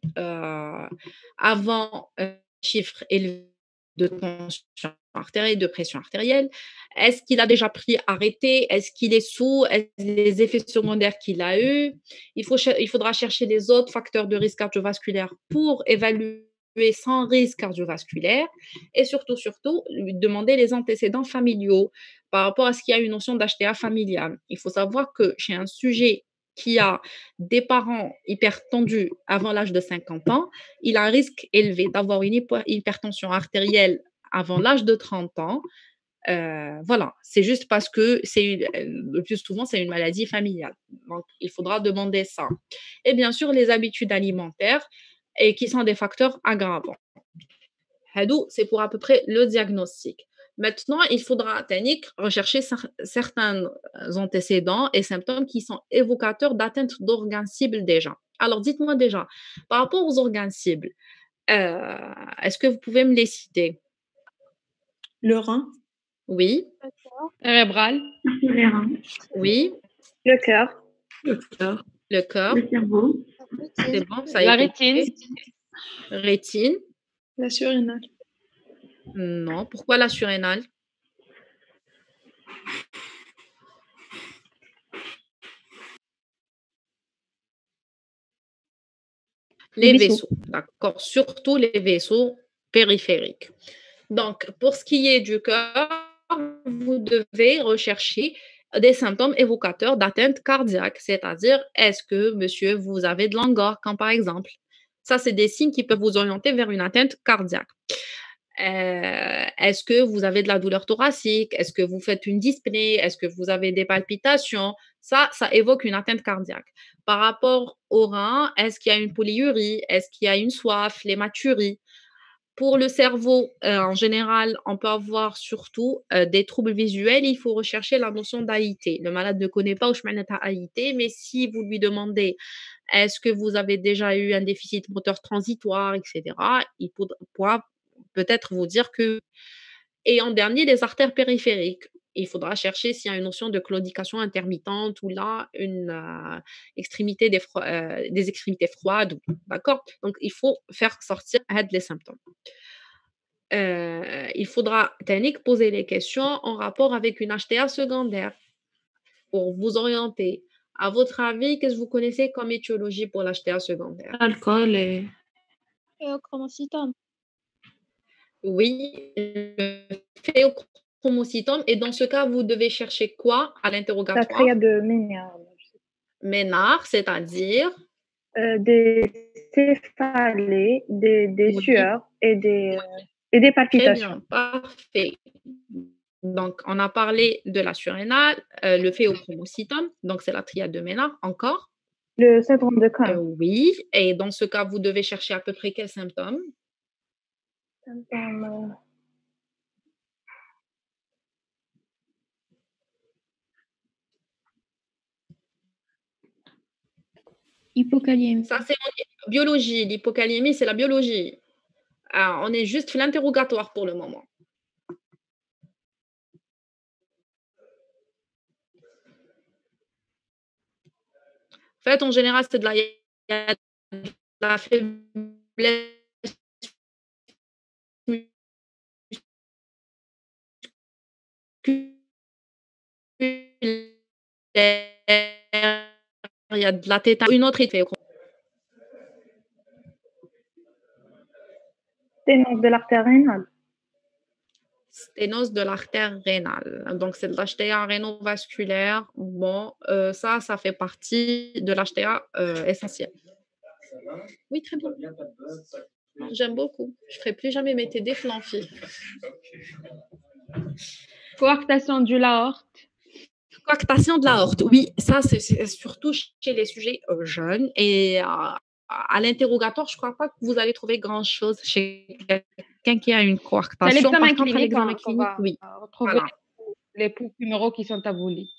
avant un chiffre élevé de tension artérielle, de pression artérielle? Est-ce qu'il a déjà pris arrêté? Est-ce qu'il est sous? Est-ce les effets secondaires qu'il a eu? Il faudra chercher les autres facteurs de risque cardiovasculaire pour évaluer sans risque cardiovasculaire et surtout, lui demander les antécédents familiaux par rapport à ce qu'il y a une notion d'HTA familiale. Il faut savoir que chez un sujet qui a des parents hypertendus avant l'âge de 50 ans, il a un risque élevé d'avoir une hypertension artérielle avant l'âge de 30 ans. Voilà, c'est juste parce que le plus souvent, c'est une maladie familiale. Donc, il faudra demander ça. Et bien sûr, les habitudes alimentaires et qui sont des facteurs aggravants. C'est pour à peu près le diagnostic. Maintenant, il faudra, Tanik, rechercher certains antécédents et symptômes qui sont évocateurs d'atteinte d'organes cibles déjà. Alors, dites-moi déjà, par rapport aux organes cibles, est-ce que vous pouvez me les citer? Le rein. Oui. Cérébral. Les reins. Oui. Le cœur. Le cœur. Le cœur. Le cerveau. C'est bon, ça a La été rétine. fait. Rétine. La surrénale. Non. Pourquoi la surrénale? Les vaisseaux, d'accord. Surtout les vaisseaux périphériques. Donc, pour ce qui est du cœur, vous devez rechercher des symptômes évocateurs d'atteinte cardiaque, c'est-à-dire, est-ce que, monsieur, vous avez de l'engorgement, par exemple? Ça, c'est des signes qui peuvent vous orienter vers une atteinte cardiaque. Est-ce que vous avez de la douleur thoracique? Est-ce que vous faites une dyspnée? Est-ce que vous avez des palpitations? Ça évoque une atteinte cardiaque. Par rapport au rein, est-ce qu'il y a une polyurie? Est-ce qu'il y a une soif, l'hématurie? Pour le cerveau, en général, on peut avoir surtout des troubles visuels. Il faut rechercher la notion d'AIT. Le malade ne connaît pas AIT, mais si vous lui demandez est-ce que vous avez déjà eu un déficit moteur transitoire, etc., il pourra peut-être vous dire que. Et en dernier, les artères périphériques. Il faudra chercher s'il y a une notion de claudication intermittente ou là, une extrémité des extrémités froides. D'accord? Donc, il faut faire sortir les symptômes. Il faudra, Tanik, poser les questions en rapport avec une HTA secondaire pour vous orienter. À votre avis, qu'est-ce que vous connaissez comme étiologie pour l'HTA secondaire? Alcool et... Ochromocitome. Oui, le phéochromocytome. Et dans ce cas, vous devez chercher quoi à La l'interrogatoire? triade de Ménard. Ménard, c'est-à-dire? Des céphalées, des Oui, sueurs et des très palpitations. bien, parfait. Donc, on a parlé de la surrénale, le phéochromocytome, donc c'est la triade de Ménard. Encore? Le syndrome de Crohn. Oui, et dans ce cas, vous devez chercher à peu près quels symptômes? Symptômes, Hypokaliémie. Ça, c'est en biologie. L'hypokaliémie, c'est la biologie. Ah, on est juste l'interrogatoire pour le moment. En fait, en général, c'est de la faiblesse musculaire, il y a de la tétane. Une autre idée. sténose de l'artère rénale. Sténose de l'artère rénale. Donc, c'est de l'HTA rénovasculaire. Bon, ça fait partie de l'HTA essentiel. Ça va? Oui, très bien. Il n'y a pas de buzz, ça fait- J'aime beaucoup. Je ne ferai plus jamais mes TD flanfis. Ok. Coarctation du l'aorte. Coarctation de l'aorte, oui, ça c'est surtout chez les sujets jeunes et à l'interrogatoire, je ne crois pas que vous allez trouver grand-chose chez quelqu'un qui a une C'est à coarctation. l'examen Par contre, à clinique l'examen qu'on clinique, va oui. retrouver Voilà. les poux numéraux qui sont abolis.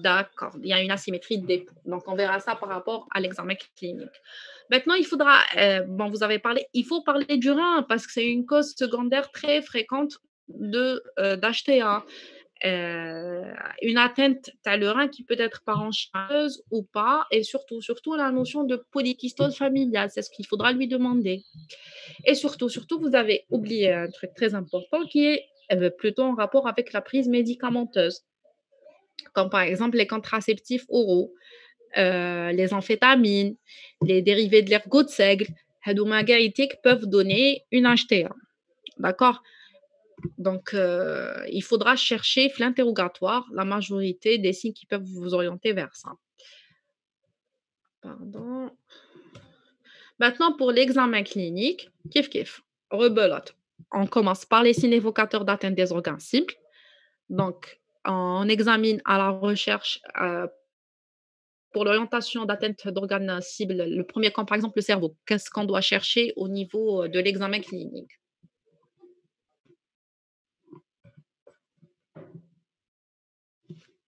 D'accord, il y a une asymétrie des poux. Donc, on verra ça par rapport à l'examen clinique. Maintenant, il faudra, bon, vous avez parlé, il faut parler du rein parce que c'est une cause secondaire très fréquente d'HTA. Une atteinte à le rein qui peut être parenchymeuse ou pas, et surtout la notion de polykystose familiale, c'est ce qu'il faudra lui demander. Et surtout, vous avez oublié un truc très important qui est plutôt en rapport avec la prise médicamenteuse, comme par exemple les contraceptifs oraux, les amphétamines, les dérivés de l'ergot de seigle, peuvent donner une HTA. D'accord? Donc, il faudra chercher l'interrogatoire la majorité des signes qui peuvent vous orienter vers ça. Pardon. Maintenant, pour l'examen clinique, kiff, rebelote. On commence par les signes évocateurs d'atteinte des organes cibles. Donc, on examine à la recherche pour l'orientation d'atteinte d'organes cibles, le premier camp, par exemple, le cerveau. Qu'est-ce qu'on doit chercher au niveau de l'examen clinique?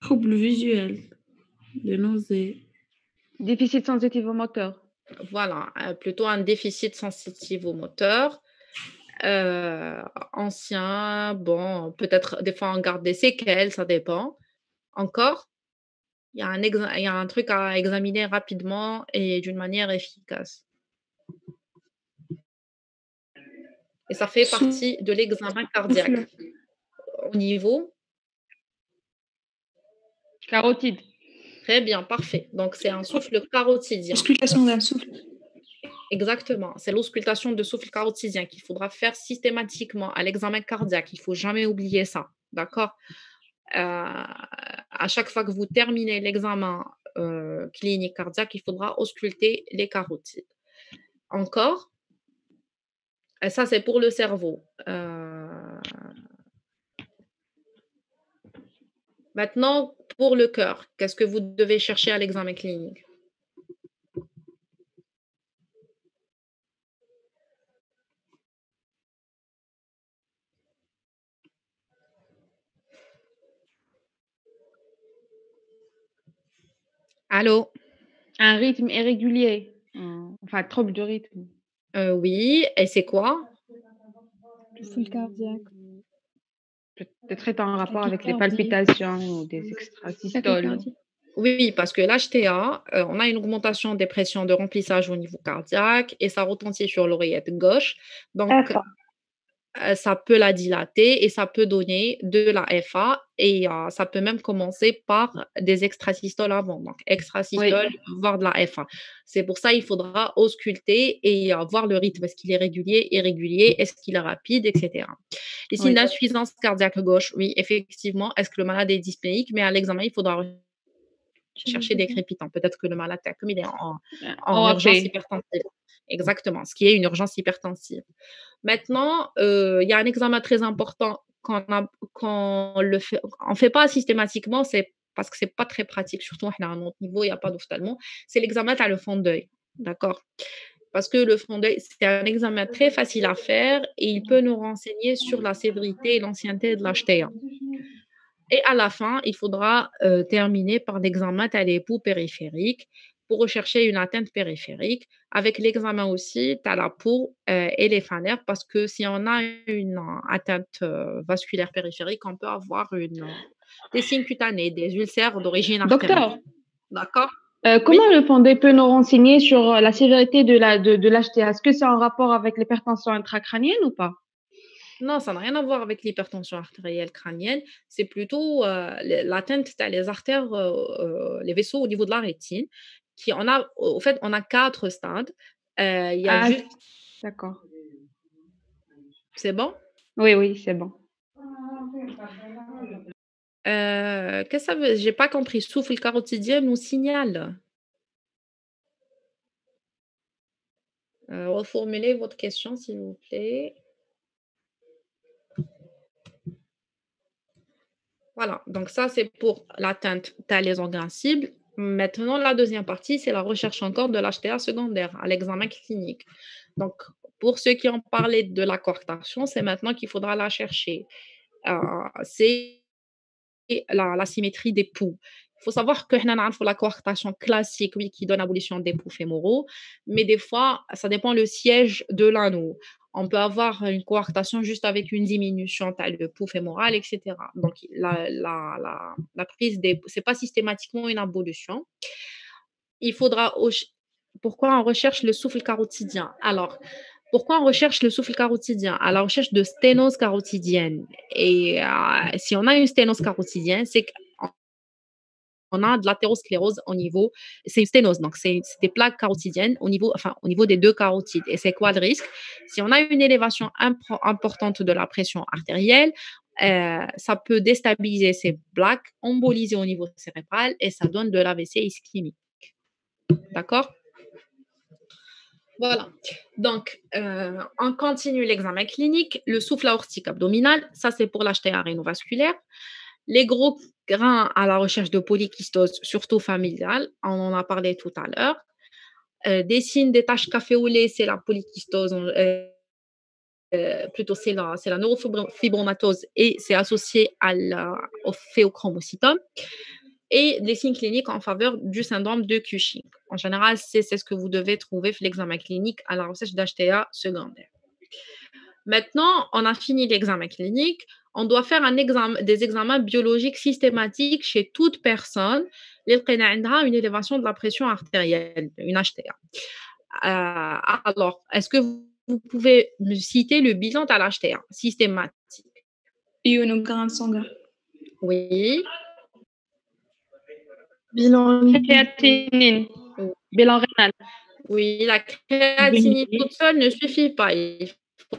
Troubles visuels, des nausées. Déficit sensitivo-moteur. Voilà, plutôt un déficit sensitivo-moteur. Ancien, bon, peut-être des fois on garde des séquelles, ça dépend. Encore, il y a un truc à examiner rapidement et d'une manière efficace. Et ça fait partie de l'examen cardiaque. Au niveau Carotide. Très bien, parfait. Donc, c'est un souffle carotidien. Auscultation d'un souffle. Exactement. C'est l'auscultation de souffle carotidien qu'il faudra faire systématiquement à l'examen cardiaque. Il ne faut jamais oublier ça. D'accord? À chaque fois que vous terminez l'examen clinique cardiaque, il faudra ausculter les carotides. Encore, et ça c'est pour le cerveau. Maintenant, pour le cœur, qu'est-ce que vous devez chercher à l'examen clinique? Allô? Un rythme irrégulier. Enfin, trouble du rythme. Oui, et c'est quoi? Le flux cardiaque. Peut-être être en rapport avec les Tachycardie. palpitations ou des extrasystoles. Tachycardie. Oui, parce que l'HTA, on a une augmentation des pressions de remplissage au niveau cardiaque et ça retentit sur l'oreillette gauche. Donc, FA. ça peut la dilater et ça peut donner de la FA et ça peut même commencer par des extrasystoles avant. Donc, extrasystole, voire de la FA. C'est pour ça il faudra ausculter et voir le rythme. Est-ce qu'il est régulier, irrégulier, est-ce qu'il est rapide, etc. Les signes d'insuffisance cardiaque gauche, oui, effectivement. Est-ce que le malade est dyspnéique? Mais à l'examen, il faudra chercher des crépitants. Peut-être que le malade, comme il est en urgence hypertensive. Exactement, ce qui est une urgence hypertensive. Maintenant, il y a un examen très important quand on le fait, on fait pas systématiquement, c'est parce que c'est pas très pratique, surtout à notre niveau, il n'y a pas d'ophtalmo. C'est l'examen à le fond d'œil, d'accord? Parce que le fond d'œil, c'est un examen très facile à faire et il peut nous renseigner sur la sévérité et l'ancienneté de l'HTA. Et à la fin, il faudra terminer par l'examen à l'époux périphérique pour rechercher une atteinte périphérique. Avec l'examen aussi, tu as la peau et les phalanges parce que si on a une atteinte vasculaire périphérique, on peut avoir des signes cutanés, des ulcères d'origine artérielle. Docteur, D'accord? comment le fondé peut nous renseigner sur la sévérité de l'HTA? Est-ce que c'est en rapport avec l'hypertension intracrânienne ou pas? Non, ça n'a rien à voir avec l'hypertension artérielle crânienne. C'est plutôt l'atteinte des artères, les vaisseaux au niveau de la rétine. Au fait, on a 4 stades. Il y a juste... D'accord. C'est bon? Oui, c'est bon. Qu'est-ce que ça veut? J'ai pas compris. Souffle carotidien ou signal? Reformulez votre question, s'il vous plaît. Voilà, donc ça, c'est pour l'atteinte les organes cibles. Maintenant, la deuxième partie, c'est la recherche encore de l'HTA secondaire à l'examen clinique. Donc, pour ceux qui ont parlé de la coarctation, c'est maintenant qu'il faudra la chercher. C'est la symétrie des poux. Il faut savoir que la coarctation classique, oui, qui donne abolition des poux fémoraux, mais des fois, ça dépend le siège de l'anneau. On peut avoir une coarctation juste avec une diminution le pouls fémoral, etc. Donc, la prise des poux, ce n'est pas systématiquement une abolition. Il faudra... Pourquoi on recherche le souffle carotidien? Alors, pourquoi on recherche le souffle carotidien? À la recherche de sténose carotidienne. Et si on a une sténose carotidienne, c'est qu'on a de l'athérosclérose au niveau, c'est une sténose, donc c'est des plaques carotidiennes au niveau des 2 carotides. Et c'est quoi le risque? Si on a une élévation importante de la pression artérielle, ça peut déstabiliser ces plaques, emboliser au niveau cérébral et ça donne de l'AVC ischémique. D'accord? Voilà. Donc, on continue l'examen clinique. Le souffle aortique abdominal, ça c'est pour l'HTA rénovasculaire. Les gros grains à la recherche de polykystose, surtout familiale, on en a parlé tout à l'heure. Des signes des taches café au lait, c'est la polykystose, plutôt c'est la neurofibromatose et c'est associé au phéochromocytome. Et les signes cliniques en faveur du syndrome de Cushing. En général, c'est ce que vous devez trouver pour l'examen clinique à la recherche d'HTA secondaire. Maintenant, on a fini l'examen clinique. On doit faire des examens biologiques systématiques chez toute personne qui a une élévation de la pression artérielle, une HTA. Alors, est-ce que vous pouvez me citer le bilan à l'HTA systématique? Ionogramme sanguin. Oui. Bilan Créatinine. Bilan rénal. Oui, la créatinine toute seule ne suffit pas. Il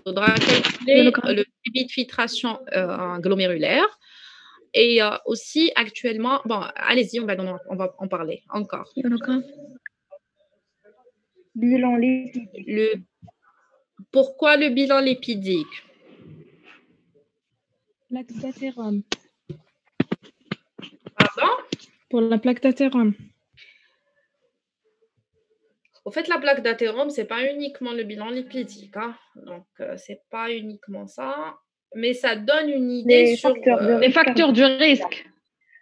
faudra calculer le débit de filtration glomérulaire. Et aussi, actuellement, bon, allez-y, on va en parler encore. Bilan lipidique. Pourquoi le bilan lipidique? Plaque d'athérome. Pardon? Pour la plaque d'athérome. Au fait, la plaque d'athérome, ce n'est pas uniquement le bilan lipidique. Hein. Donc, ce n'est pas uniquement ça. Mais ça donne une idée sur les facteurs du risque.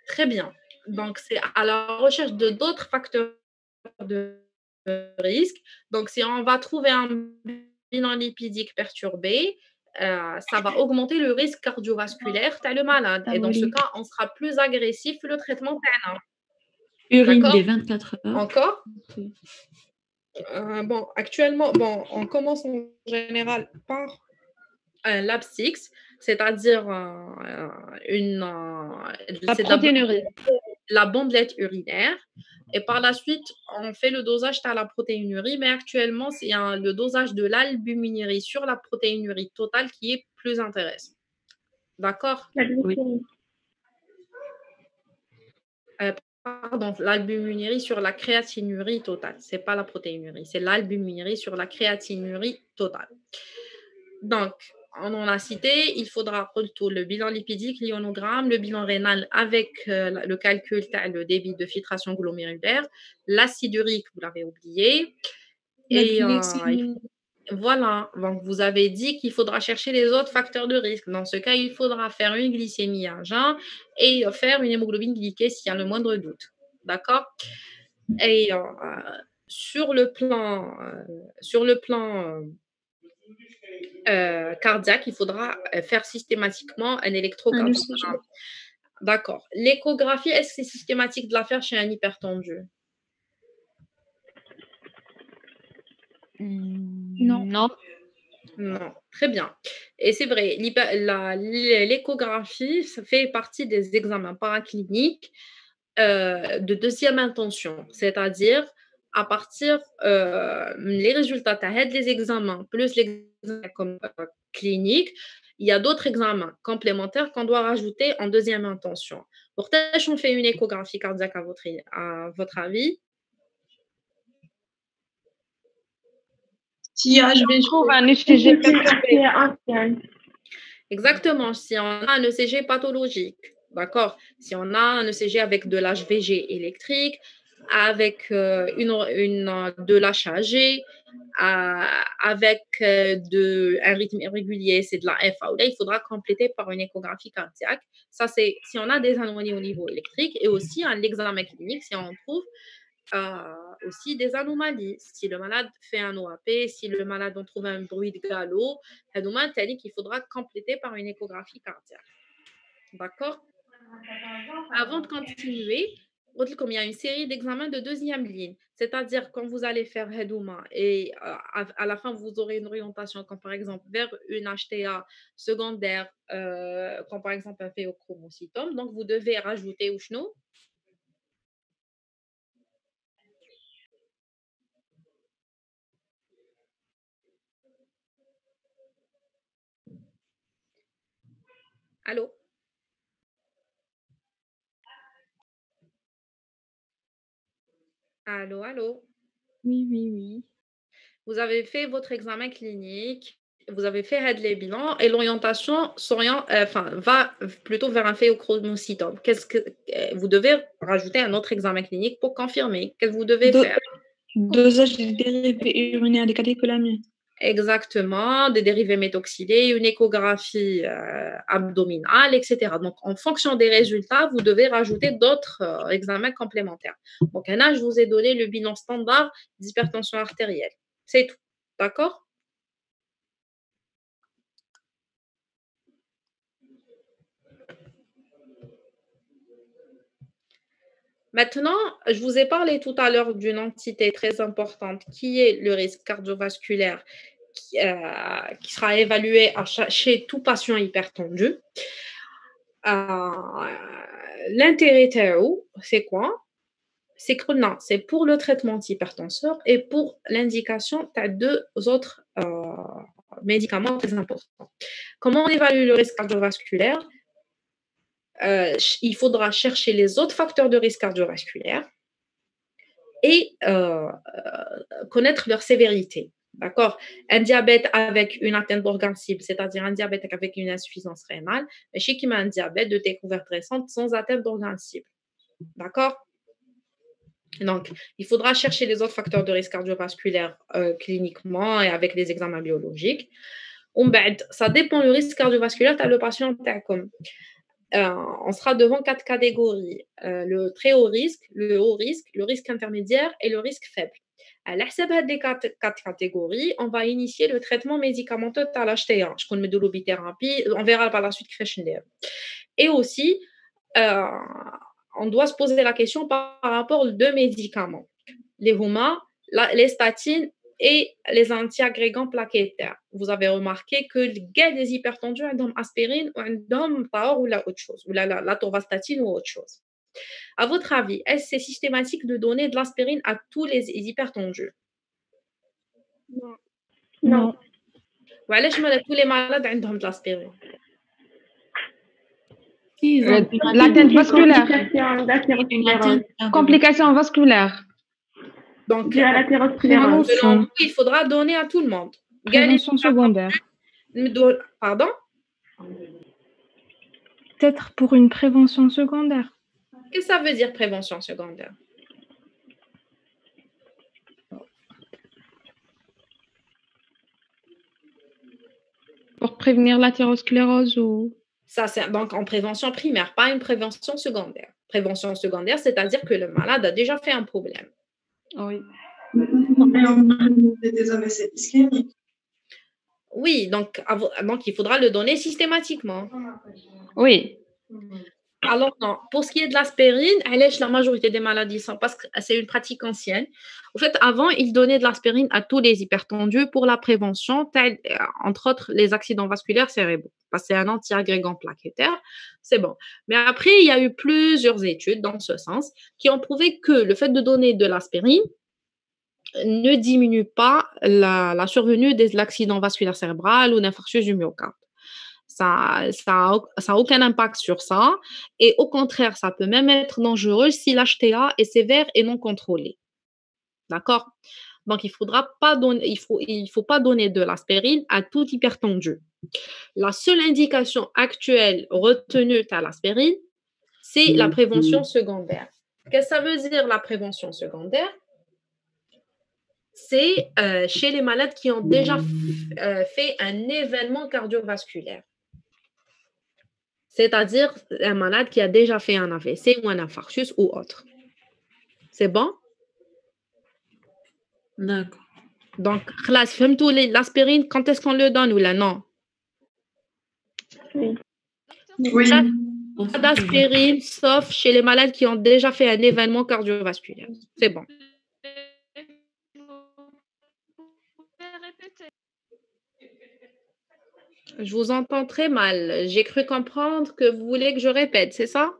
Très bien. Donc, c'est à la recherche de d'autres facteurs de risque. Donc, si on va trouver un bilan lipidique perturbé, ça va augmenter le risque cardiovasculaire de le malade. Et dans ce cas, on sera plus agressif que le traitement pénal. Urine des 24 heures. Encore? Bon, actuellement, on commence en général par un LAB6, c'est-à-dire La c'est de protéinurie. la bandelette urinaire. Et par la suite, on fait le dosage à la protéinurie, mais actuellement, c'est le dosage de l'albuminurie sur la protéinurie totale qui est plus intéressant. D'accord? La Oui. glycémie. Pardon, l'albuminurie sur la créatinurie totale. C'est pas la protéinurie, c'est l'albuminurie sur la créatinurie totale. Donc, on en a cité, il faudra plutôt le bilan lipidique, l'ionogramme, le bilan rénal avec le calcul, le débit de filtration glomérulaire, l'acide urique, vous l'avez oublié. La Et glycémie. voilà, donc vous avez dit qu'il faudra chercher les autres facteurs de risque. Dans ce cas, il faudra faire une glycémie à jeun et faire une hémoglobine glyquée s'il y a le moindre doute. D'accord? Et sur le plan cardiaque, il faudra faire systématiquement un Un électrocardiogramme. ECG. D'accord. L'échographie, est-ce que c'est systématique de la faire chez un hypertendu? Non. Non. Non. Très bien. Et c'est vrai, l'échographie, ça fait partie des examens paracliniques de deuxième intention, c'est-à-dire à partir les résultats des examens plus l'examen comme clinique, il y a d'autres examens complémentaires qu'on doit rajouter en deuxième intention. Pourquoi on fait une échographie cardiaque à votre avis? Si HB, Trouve un Si ECG c'est une perturbé. artère ancienne. Exactement, si on a un ECG pathologique, d'accord? Si on a un ECG avec de l'HVG électrique, avec de l'HAG, avec un rythme irrégulier, c'est de la FA, il faudra compléter par une échographie cardiaque. Ça, c'est si on a des anomalies au niveau électrique et aussi à l'examen clinique, si on trouve aussi des anomalies. Si le malade fait un OAP, si le malade on trouve un bruit de galop, il faudra compléter par une échographie cardiaque. D'accord? Avant de continuer, comme il y a une série d'examens de deuxième ligne, c'est-à-dire quand vous allez faire Hedouma et à la fin vous aurez une orientation comme par exemple vers une HTA secondaire, comme par exemple un phéochromocytome, donc vous devez rajouter Ushno. Allô? Allô, allô? Oui, oui, oui. Vous avez fait votre examen clinique, vous avez fait les bilans et l'orientation va plutôt vers un phéochromocytome. Vous devez rajouter un autre examen clinique pour confirmer. Qu'est-ce que vous devez faire? Dosage des dérivés urinaires des catécholamines. Exactement, des dérivés méthoxylés, une échographie abdominale, etc. Donc, en fonction des résultats, vous devez rajouter d'autres examens complémentaires. Donc, là, je vous ai donné le bilan standard d'hypertension artérielle. C'est tout. D'accord? Maintenant, je vous ai parlé tout à l'heure d'une entité très importante qui est le risque cardiovasculaire qui sera évalué chez tout patient hypertendu. L'intérêt TAO, c'est quoi? C'est que non, c'est pour le traitement d'hypertenseur et pour l'indication, tu as deux autres médicaments très importants. Comment on évalue le risque cardiovasculaire? Il faudra chercher les autres facteurs de risque cardiovasculaire et connaître leur sévérité. D'accord? Un diabète avec une atteinte d'organe cible, c'est-à-dire un diabète avec une insuffisance rénale, mais chez qui a un diabète de découverte récente sans atteinte d'organe cible. D'accord? Donc, il faudra chercher les autres facteurs de risque cardiovasculaire cliniquement et avec les examens biologiques. Ça dépend du risque cardiovasculaire, tu as le patient comme. On sera devant 4 catégories. Le très haut risque, le haut risque, le risque intermédiaire et le risque faible. À l'HCB des 4 catégories, on va initier le traitement médicamenteux à l'HTA. Je connais de l'obithérapie, on verra par la suite que je fais. Et aussi, on doit se poser la question par rapport aux deux médicaments, les HUMA, les statines et les antiagrégants plaquettaires. Vous avez remarqué que les hypertendus ont aspirine ou ont taor ou autre chose, ou la torvastatine ou autre chose. À votre avis, est-ce que c'est systématique de donner de l'aspirine à tous les hypertendus? Non. Ou alors, tous les malades ont de l'aspirine? L'atteinte vasculaire. Complication Complication vasculaire. Donc, due à l'athérosclérose. selon vous, il faudra donner à tout le monde. Prévention secondaire. Pardon? Peut-être pour une prévention secondaire. Qu'est-ce que ça veut dire prévention secondaire? Pour prévenir l'athérosclérose ou... Ça, c'est donc en prévention primaire, pas une prévention secondaire. Prévention secondaire, c'est-à-dire que le malade a déjà fait un problème. Oui. Des AVC ischémiques. Oui, donc il faudra le donner systématiquement. Oui. Alors, non, pour ce qui est de l'aspirine, la majorité des maladies sont parce que c'est une pratique ancienne. En fait, avant, ils donnaient de l'aspirine à tous les hypertendus pour la prévention, entre autres les accidents vasculaires cérébraux. Parce que c'est un antiagrégant plaquettaire, c'est bon. Mais après, il y a eu plusieurs études dans ce sens qui ont prouvé que le fait de donner de l'aspirine ne diminue pas la survenue de l'accident vasculaire cérébral ou d'infarctus du myocarde. Ça a aucun impact sur ça. Et au contraire, ça peut même être dangereux si l'HTA est sévère et non contrôlée. D'accord? Donc, il faut pas donner de l'aspirine à tout hypertendu. La seule indication actuelle retenue à l'aspirine, c'est la prévention secondaire. Qu'est-ce que ça veut dire la prévention secondaire? C'est chez les malades qui ont déjà fait un événement cardiovasculaire. C'est-à-dire un malade qui a déjà fait un AVC ou un infarctus ou autre. C'est bon? D'accord. Donc, l'aspirine, quand est-ce qu'on le donne ou là, non? Oui. Pas d'aspirine, sauf chez les malades qui ont déjà fait un événement cardiovasculaire. C'est bon. Je vous entends très mal. J'ai cru comprendre que vous voulez que je répète, c'est ça?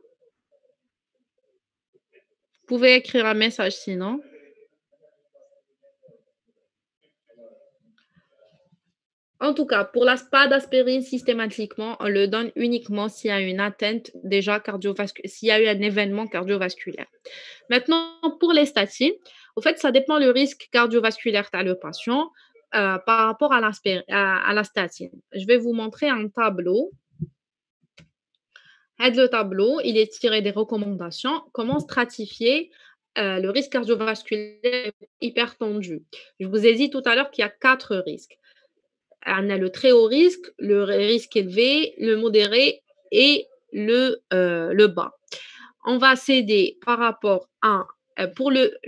Vous pouvez écrire un message sinon. En tout cas, pour pas d'aspirine systématiquement, on le donne uniquement s'il y a une atteinte déjà cardiovasculaire, s'il y a eu un événement cardiovasculaire. Maintenant, pour les statines, au fait, ça dépend le risque cardiovasculaire qu'a le patient par rapport à la statine. Je vais vous montrer un tableau. Le tableau, il est tiré des recommandations. Comment stratifier le risque cardiovasculaire hypertendu? Je vous ai dit tout à l'heure qu'il y a 4 risques. On a le très haut risque, le risque élevé, le modéré et le bas. On va s'aider par rapport à, pour le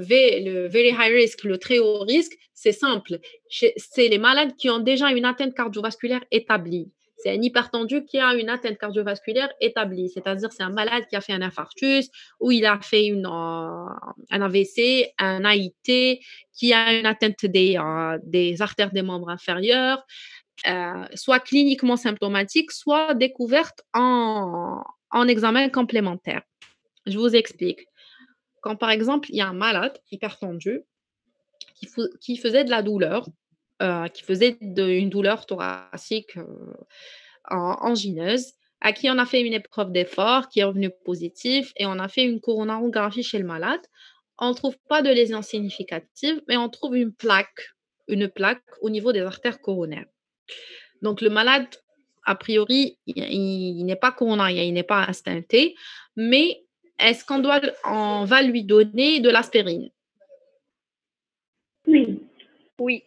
very high risk, le très haut risque, c'est simple. C'est les malades qui ont déjà une atteinte cardiovasculaire établie. C'est un hypertendu qui a une atteinte cardiovasculaire établie, c'est-à-dire c'est un malade qui a fait un infarctus ou il a fait un AVC, un AIT, qui a une atteinte des artères des membres inférieurs, soit cliniquement symptomatique, soit découverte en examen complémentaire. Je vous explique. Quand par exemple, il y a un malade hypertendu qui faisait de la douleur, qui faisait une douleur thoracique angineuse, à qui on a fait une épreuve d'effort qui est revenue positive et on a fait une coronarographie chez le malade. On ne trouve pas de lésion significative, mais on trouve une plaque au niveau des artères coronaires. Donc, le malade, a priori, il n'est pas coronarien, il n'est pas instanté, mais est-ce on va lui donner de l'aspirine? Oui. Oui.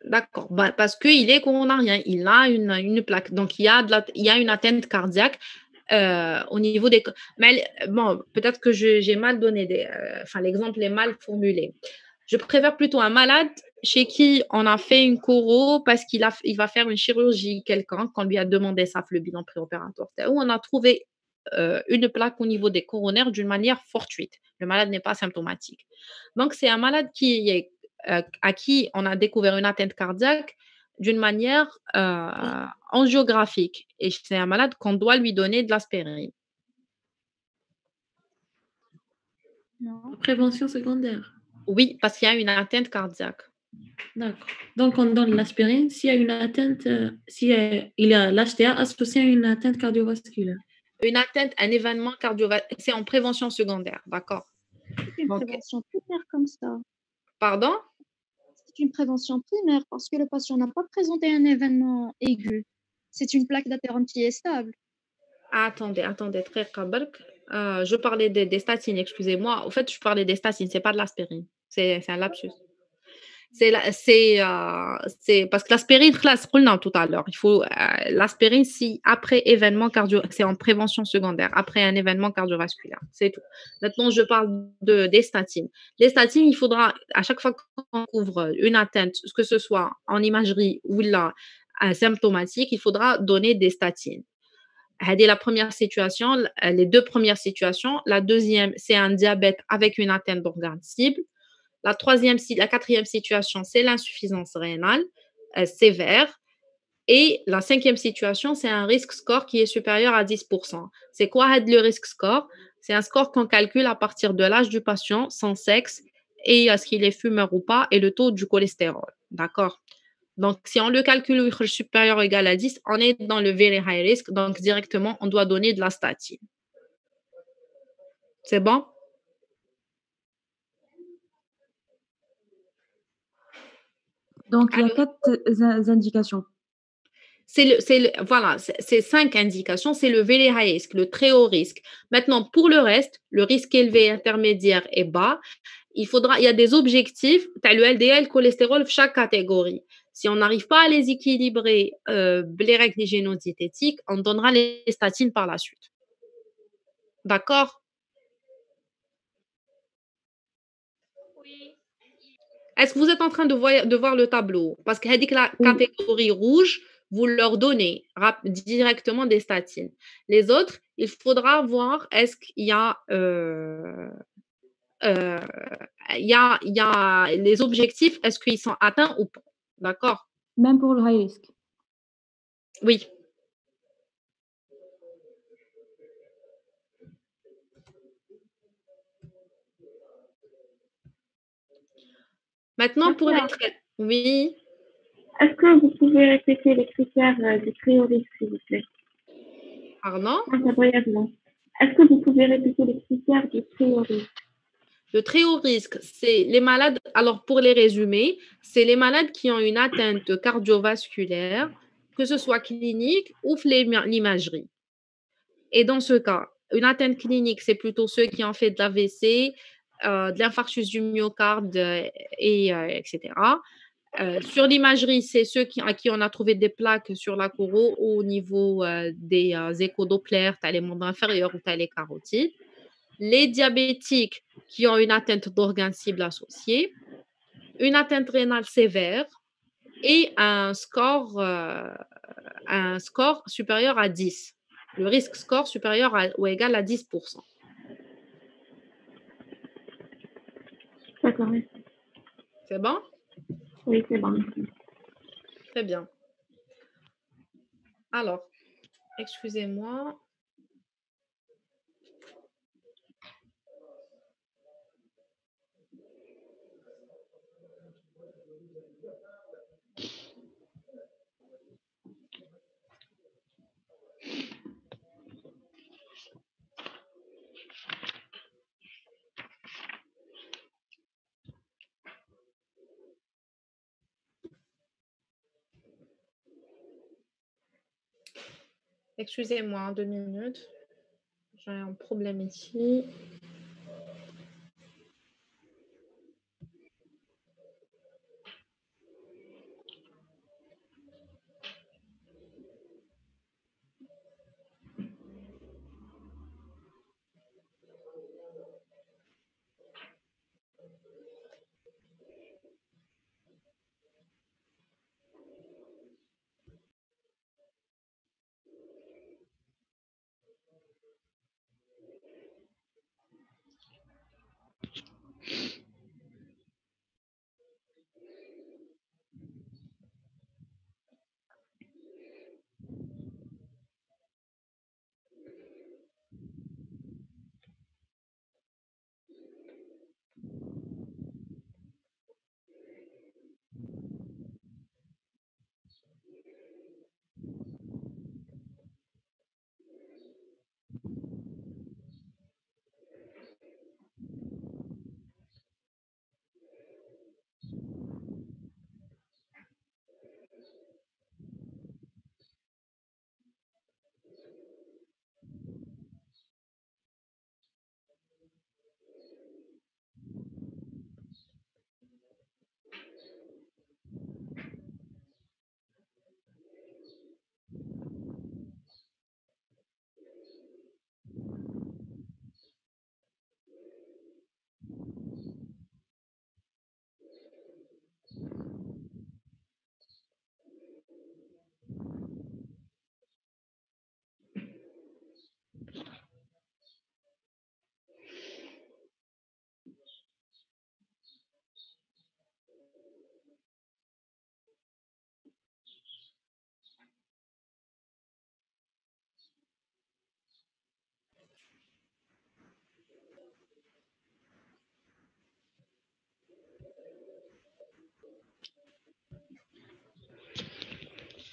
D'accord, parce qu'il est coronarien, il a une plaque, donc il y a une atteinte cardiaque au niveau des... Mais bon, peut-être que j'ai mal donné l'exemple est mal formulé. Je préfère plutôt un malade chez qui on a fait une coro parce qu'il va faire une chirurgie quelconque, qu'on lui a demandé ça, le bilan préopératoire, où on a trouvé une plaque au niveau des coronaires d'une manière fortuite. Le malade n'est pas symptomatique. Donc, c'est un malade qui est à qui on a découvert une atteinte cardiaque d'une manière angiographique. Et c'est un malade qu'on doit lui donner de l'aspirine. Non. Prévention secondaire. Oui, parce qu'il y a une atteinte cardiaque. D'accord. Donc, on donne l'aspirine s'il y a une atteinte, il y a l'HTA associé à une atteinte cardiovasculaire. Une atteinte, un événement cardiovasculaire, c'est en prévention secondaire, d'accord? C'est une Donc, prévention primaire comme ça. pardon? C'est une prévention primaire parce que le patient n'a pas présenté un événement aigu. C'est une plaque d'athérome qui est stable. Attendez, très qabark. Je parlais des statines, excusez-moi. Au fait, je parlais des statines, c'est pas de l'aspirine. C'est un lapsus. C'est parce que l'aspirine, خلاص, قلنا tout à l'heure. Il faut l'aspirine si après événement cardio, c'est en prévention secondaire, après un événement cardiovasculaire. C'est tout. Maintenant, je parle des statines. Les statines, il faudra, à chaque fois qu'on couvre une atteinte, que ce soit en imagerie ou là, symptomatique, il faudra donner des statines. C'est la première situation, les deux premières situations. La deuxième, c'est un diabète avec une atteinte d'organe cible. La quatrième situation, c'est l'insuffisance rénale sévère. Et la cinquième situation, c'est un risk score qui est supérieur à 10%. C'est quoi le risk score? C'est un score qu'on calcule à partir de l'âge du patient, son sexe, et est-ce qu'il est fumeur ou pas, et le taux du cholestérol. D'accord? Donc, si on le calcule supérieur ou égal à 10, on est dans le very high risk. Donc, directement, on doit donner de la statine. C'est bon? Donc, il y a 4 indications. Voilà, c'est 5 indications. C'est le very high risk, le très haut risque. Maintenant, pour le reste, le risque élevé, intermédiaire et bas, il y a des objectifs. Tu as le LDL, le cholestérol, chaque catégorie. Si on n'arrive pas à les équilibrer, les règles hygiéno-diététiques, on donnera les statines par la suite. D'accord? Oui. Est-ce que vous êtes en train de voir le tableau? Parce que la catégorie rouge, vous leur donnez directement des statines. Les autres, il faudra voir est-ce qu'il y a, il y a les objectifs, est-ce qu'ils sont atteints ou pas? D'accord? Même pour le high risk. Oui. Maintenant, pour les oui. Est-ce que vous pouvez répéter les critères du très haut risque, s'il vous plaît? Pardon? Brièvement. Est-ce que vous pouvez répéter les critères du très haut risque? Le très haut risque, c'est les malades, alors pour les résumer, c'est les malades qui ont une atteinte cardiovasculaire, que ce soit clinique ou l'imagerie. Et dans ce cas, une atteinte clinique, c'est plutôt ceux qui ont fait de l'AVC, de l'infarctus du myocarde, etc. Sur l'imagerie, c'est ceux à qui on a trouvé des plaques sur la choro au niveau des échos-Doppler, tu as les membres inférieurs ou tu as les carotides. Les diabétiques qui ont une atteinte d'organes cibles associée, une atteinte rénale sévère et un score supérieur à 10. Le risque score supérieur ou égal à 10%. D'accord. C'est bon? Oui, c'est bon. Très bien. Alors, excusez-moi. Excusez-moi, 2 minutes. J'ai un problème ici.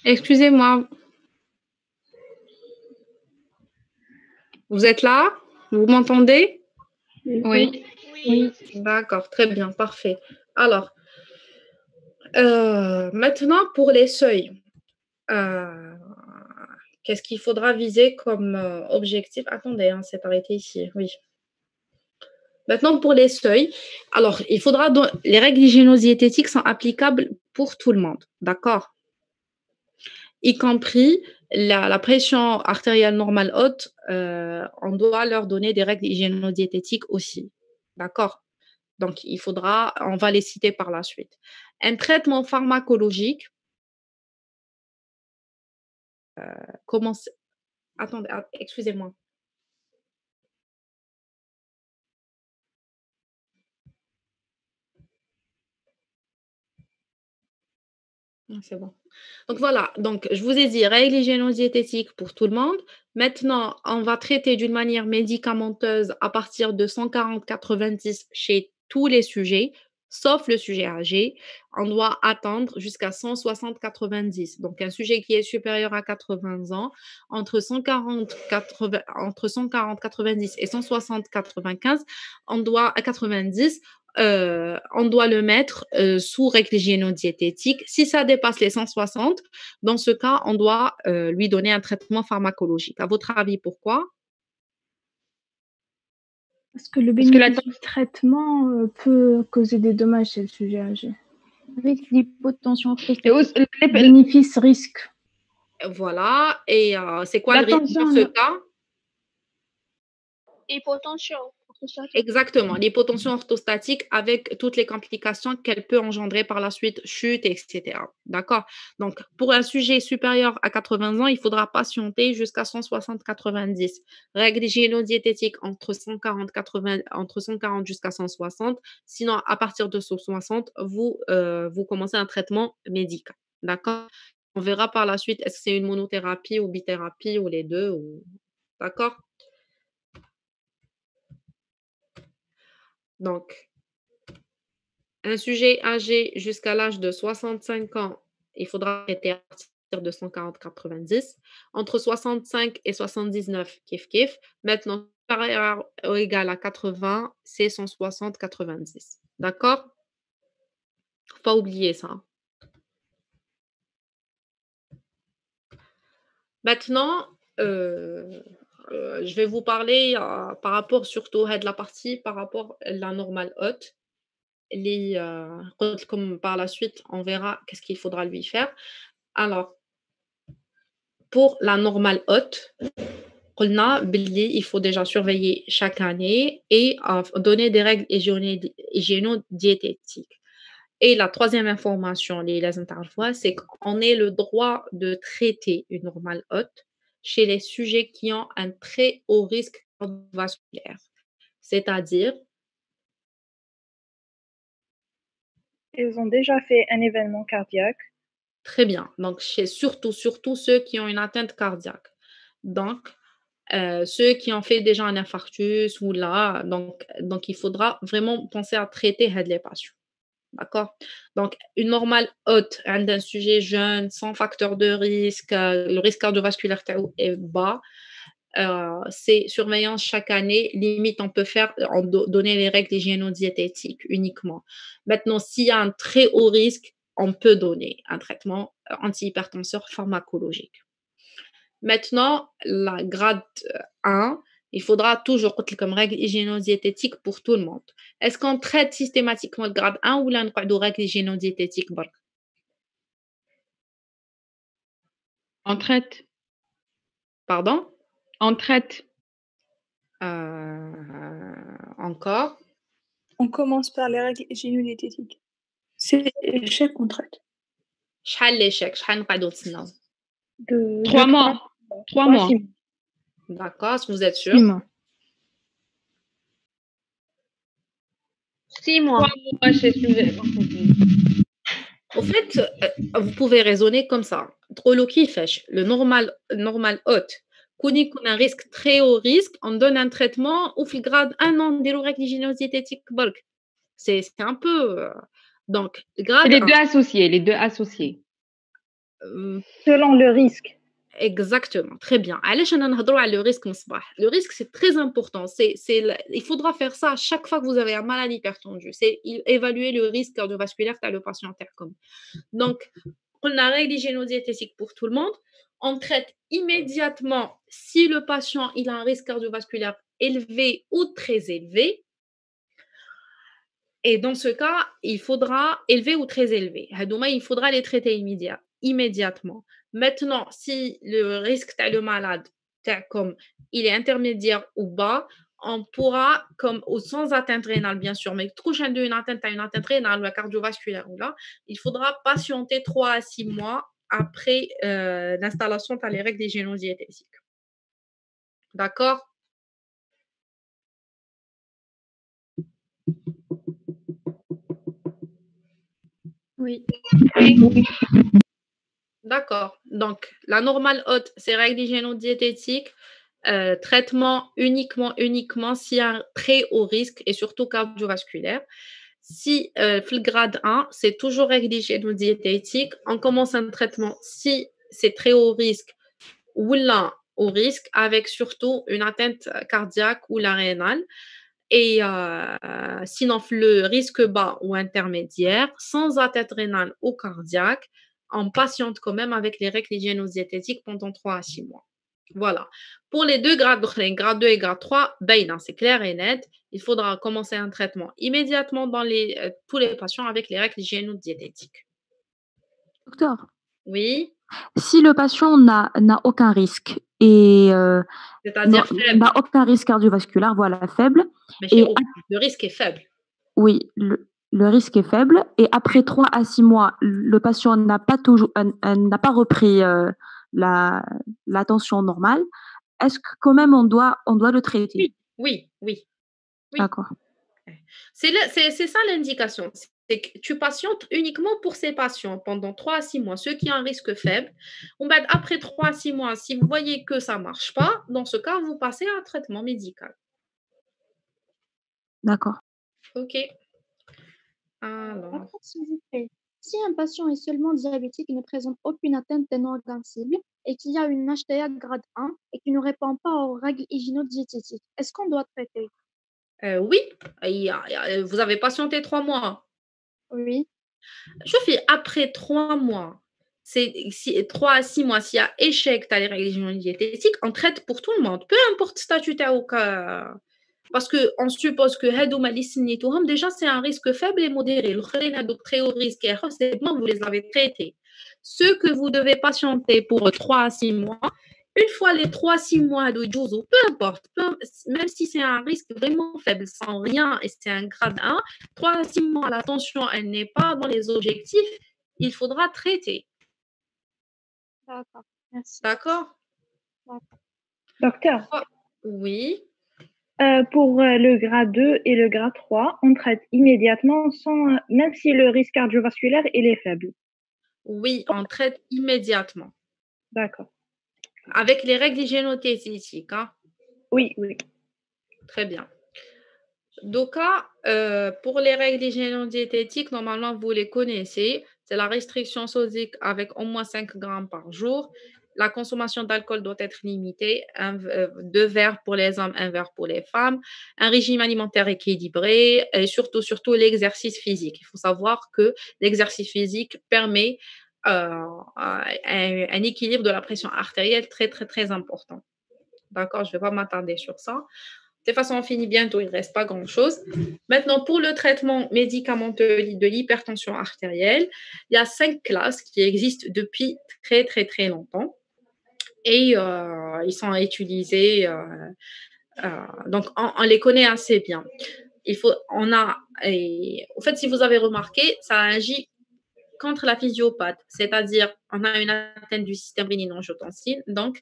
Excusez-moi, vous êtes là? Vous m'entendez? Oui. Oui. D'accord, très bien, parfait. Alors, maintenant pour les seuils. Qu'est-ce qu'il faudra viser comme objectif? Attendez, hein, c'est arrêté ici, oui. Maintenant, pour les seuils, alors, il faudra les règles hygiéno-diététiques sont applicables pour tout le monde, d'accord? Y compris la pression artérielle normale haute, on doit leur donner des règles hygiéno-diététiques aussi, d'accord? Donc, on va les citer par la suite. Un traitement pharmacologique, attendez, excusez-moi. C'est bon. Donc voilà, donc je vous ai dit règles hygiéno-diététiques pour tout le monde. Maintenant, on va traiter d'une manière médicamenteuse à partir de 140-90 chez tous les sujets, sauf le sujet âgé. On doit attendre jusqu'à 160-90. Donc un sujet qui est supérieur à 80 ans, entre 140-90 et 160-95, on doit à 90. On doit le mettre sous règle hygiéno-diététique. Si ça dépasse les 160, dans ce cas, on doit lui donner un traitement pharmacologique. À votre avis, pourquoi? Est-ce que le Parce que la bénéfice du traitement peut causer des dommages chez le sujet âgé? Avec l'hypotension et aussi- orthostatique. Bénéfice-risque. Voilà. Et c'est quoi le risque dans L'attention, ce là. cas? Hypotension orthostatique. Exactement, l'hypotension orthostatique avec toutes les complications qu'elle peut engendrer par la suite, chute, etc. D'accord? Donc, pour un sujet supérieur à 80 ans, il faudra patienter jusqu'à 160-90. Règle hygiéno-diététique entre 140 jusqu'à 160. Sinon, à partir de 160, vous commencez un traitement médical. D'accord? On verra par la suite, est-ce que c'est une monothérapie ou bithérapie ou les deux. D'accord? Donc, un sujet âgé jusqu'à l'âge de 65 ans, il faudra traiter à partir de 140-90. Entre 65 et 79, kiff kiff. Maintenant, supérieur ou égal à 80, c'est 160-90. D'accord? Faut pas oublier ça. Maintenant, je vais vous parler par rapport surtout à la partie par rapport à la normale haute. Comme par la suite, on verra qu'est-ce qu'il faudra lui faire. Alors, pour la normale haute, il faut déjà surveiller chaque année et donner des règles hygiéno-diététiques. Et la troisième information, c'est qu'on a le droit de traiter une normale haute chez les sujets qui ont un très haut risque cardiovasculaire. C'est-à-dire, Ils ont déjà fait un événement cardiaque. très bien. Donc, chez surtout ceux qui ont une atteinte cardiaque. Donc, ceux qui ont fait déjà un infarctus ou là, donc il faudra vraiment penser à traiter les patients. D'accord? Donc, une normale haute d'un sujet jeune, sans facteur de risque, le risque cardiovasculaire est bas. C'est surveillance chaque année. Limite, on peut donner les règles hygiéno-diététiques uniquement. Maintenant, s'il y a un très haut risque, on peut donner un traitement antihypertenseur pharmacologique. Maintenant, la grade 1, il faudra toujours comme règle hygiéno-diététique pour tout le monde. Est-ce qu'on traite systématiquement le grade 1 ou là, on a règle hygiéno-diététique? On traite. Pardon? On traite. Encore? On commence par les règles hygiéno-diététiques. C'est échec qu'on traite. شحال l'échec? شحال نقعدوا نتسناو؟ 3 mois. 3 mois. D'accord, est-ce que vous êtes sûr? 6 mois. 6 mois. 3 mois chez sujet. Au fait, vous pouvez raisonner comme ça. Le normal haute. Qu'on ait un risque très haut risque, on donne un traitement ou le grade 1 an de règles hygiéno-diététiques. C'est un peu. Donc, grade C'est les 1. deux associés, les deux associés. Selon le risque. Exactement, très bien. علاش أنا نهضروا على le risque مصباح. Le risque, c'est très important. Il faudra faire ça à chaque fois que vous avez un malade hypertendu. C'est évaluer le risque cardiovasculaire qu'a le patient comme. Donc, on a règle hygiéno-diététique pour tout le monde. On traite immédiatement si le patient il a un risque cardiovasculaire élevé ou très élevé. Et dans ce cas, il faudra élevé ou très élevé. Il faudra les traiter immédiatement. Maintenant, si le risque de le malade, comme il est intermédiaire ou bas, on pourra, comme sans atteinte rénale, bien sûr, mais trop une atteinte rénale ou cardiovasculaire, là, il faudra patienter 3 à 6 mois après l'installation de les règles d'hygiéno-diététique. D'accord? Oui. D'accord. Donc, la normale haute, c'est règles hygiéno-diététique, traitement uniquement s'il y a un très haut risque et surtout cardiovasculaire. Si le grade 1, c'est toujours règles hygiéno-diététique, on commence un traitement si c'est très haut risque ou là, au risque, avec surtout une atteinte cardiaque ou la rénale. Et sinon, le risque bas ou intermédiaire, sans atteinte rénale ou cardiaque, on patiente quand même avec les règles hygiéno-diététiques pendant 3 à 6 mois. Voilà. Pour les deux grades, grade 2 et grade 3, c'est clair et net. Il faudra commencer un traitement immédiatement dans tous les patients avec les règles hygiéno-diététiques. Docteur, Oui, si le patient n'a aucun risque et c'est-à-dire faible. n'a aucun risque cardiovasculaire, voilà, faible. Mais Et le risque est faible. oui, le risque est faible. Et après 3 à 6 mois, le patient n'a pas repris la tension normale. Est-ce que quand même on doit le traiter? Oui. D'accord. C'est ça l'indication. C'est que tu patientes uniquement pour ces patients pendant 3 à 6 mois, ceux qui ont un risque faible. Après 3 à 6 mois, si vous voyez que ça ne marche pas, dans ce cas, vous passez à un traitement médical. D'accord. OK. Alors, D'accord, s'il vous plaît. Si un patient est seulement diabétique et ne présente aucune atteinte d'un organe cible et qu'il y a une HTA grade 1 et qui ne répond pas aux règles hygiéno-diététiques, est-ce qu'on doit traiter? oui, vous avez patienté 3 mois. Oui. Je fais après 3 mois, 3 à 6 mois, s'il y a échec dans les règles hygiéno-diététiques, on traite pour tout le monde, peu importe statut ou cas. Parce qu'on suppose que déjà c'est un risque faible et modéré. Le très haut risque, c'est bon, vous les avez traités. Ceux que vous devez patienter pour 3 à 6 mois, une fois les 3 à 6 mois de Jozo, peu importe, même si c'est un risque vraiment faible, sans rien, et c'est un grade 1, 3 à 6 mois, la tension, elle n'est pas dans les objectifs, il faudra traiter. D'accord, merci. D'accord? Docteur, Oui. pour le grade 2 et le grade 3, on traite immédiatement même si le risque cardiovasculaire il est faible. Oui, on traite immédiatement. D'accord. Avec les règles hygiéno-diététiques, hein? Oui. Très bien. Donc, pour les règles hygiéno-diététiques, normalement, vous les connaissez. C'est la restriction sodique avec au moins 5 grammes par jour. La consommation d'alcool doit être limitée. 2 verres pour les hommes, 1 verre pour les femmes. Un régime alimentaire équilibré et surtout l'exercice physique. Il faut savoir que l'exercice physique permet un équilibre de la pression artérielle très, très, très important. D'accord, je ne vais pas m'attarder sur ça. De toute façon, on finit bientôt, il ne reste pas grand-chose. Maintenant, pour le traitement médicamenteux de l'hypertension artérielle, il y a 5 classes qui existent depuis très, très, très longtemps. Et ils sont utilisés, donc on les connaît assez bien. En fait, si vous avez remarqué, ça agit contre la physiopathe, c'est-à-dire on a une atteinte du système rénine-angiotensine, donc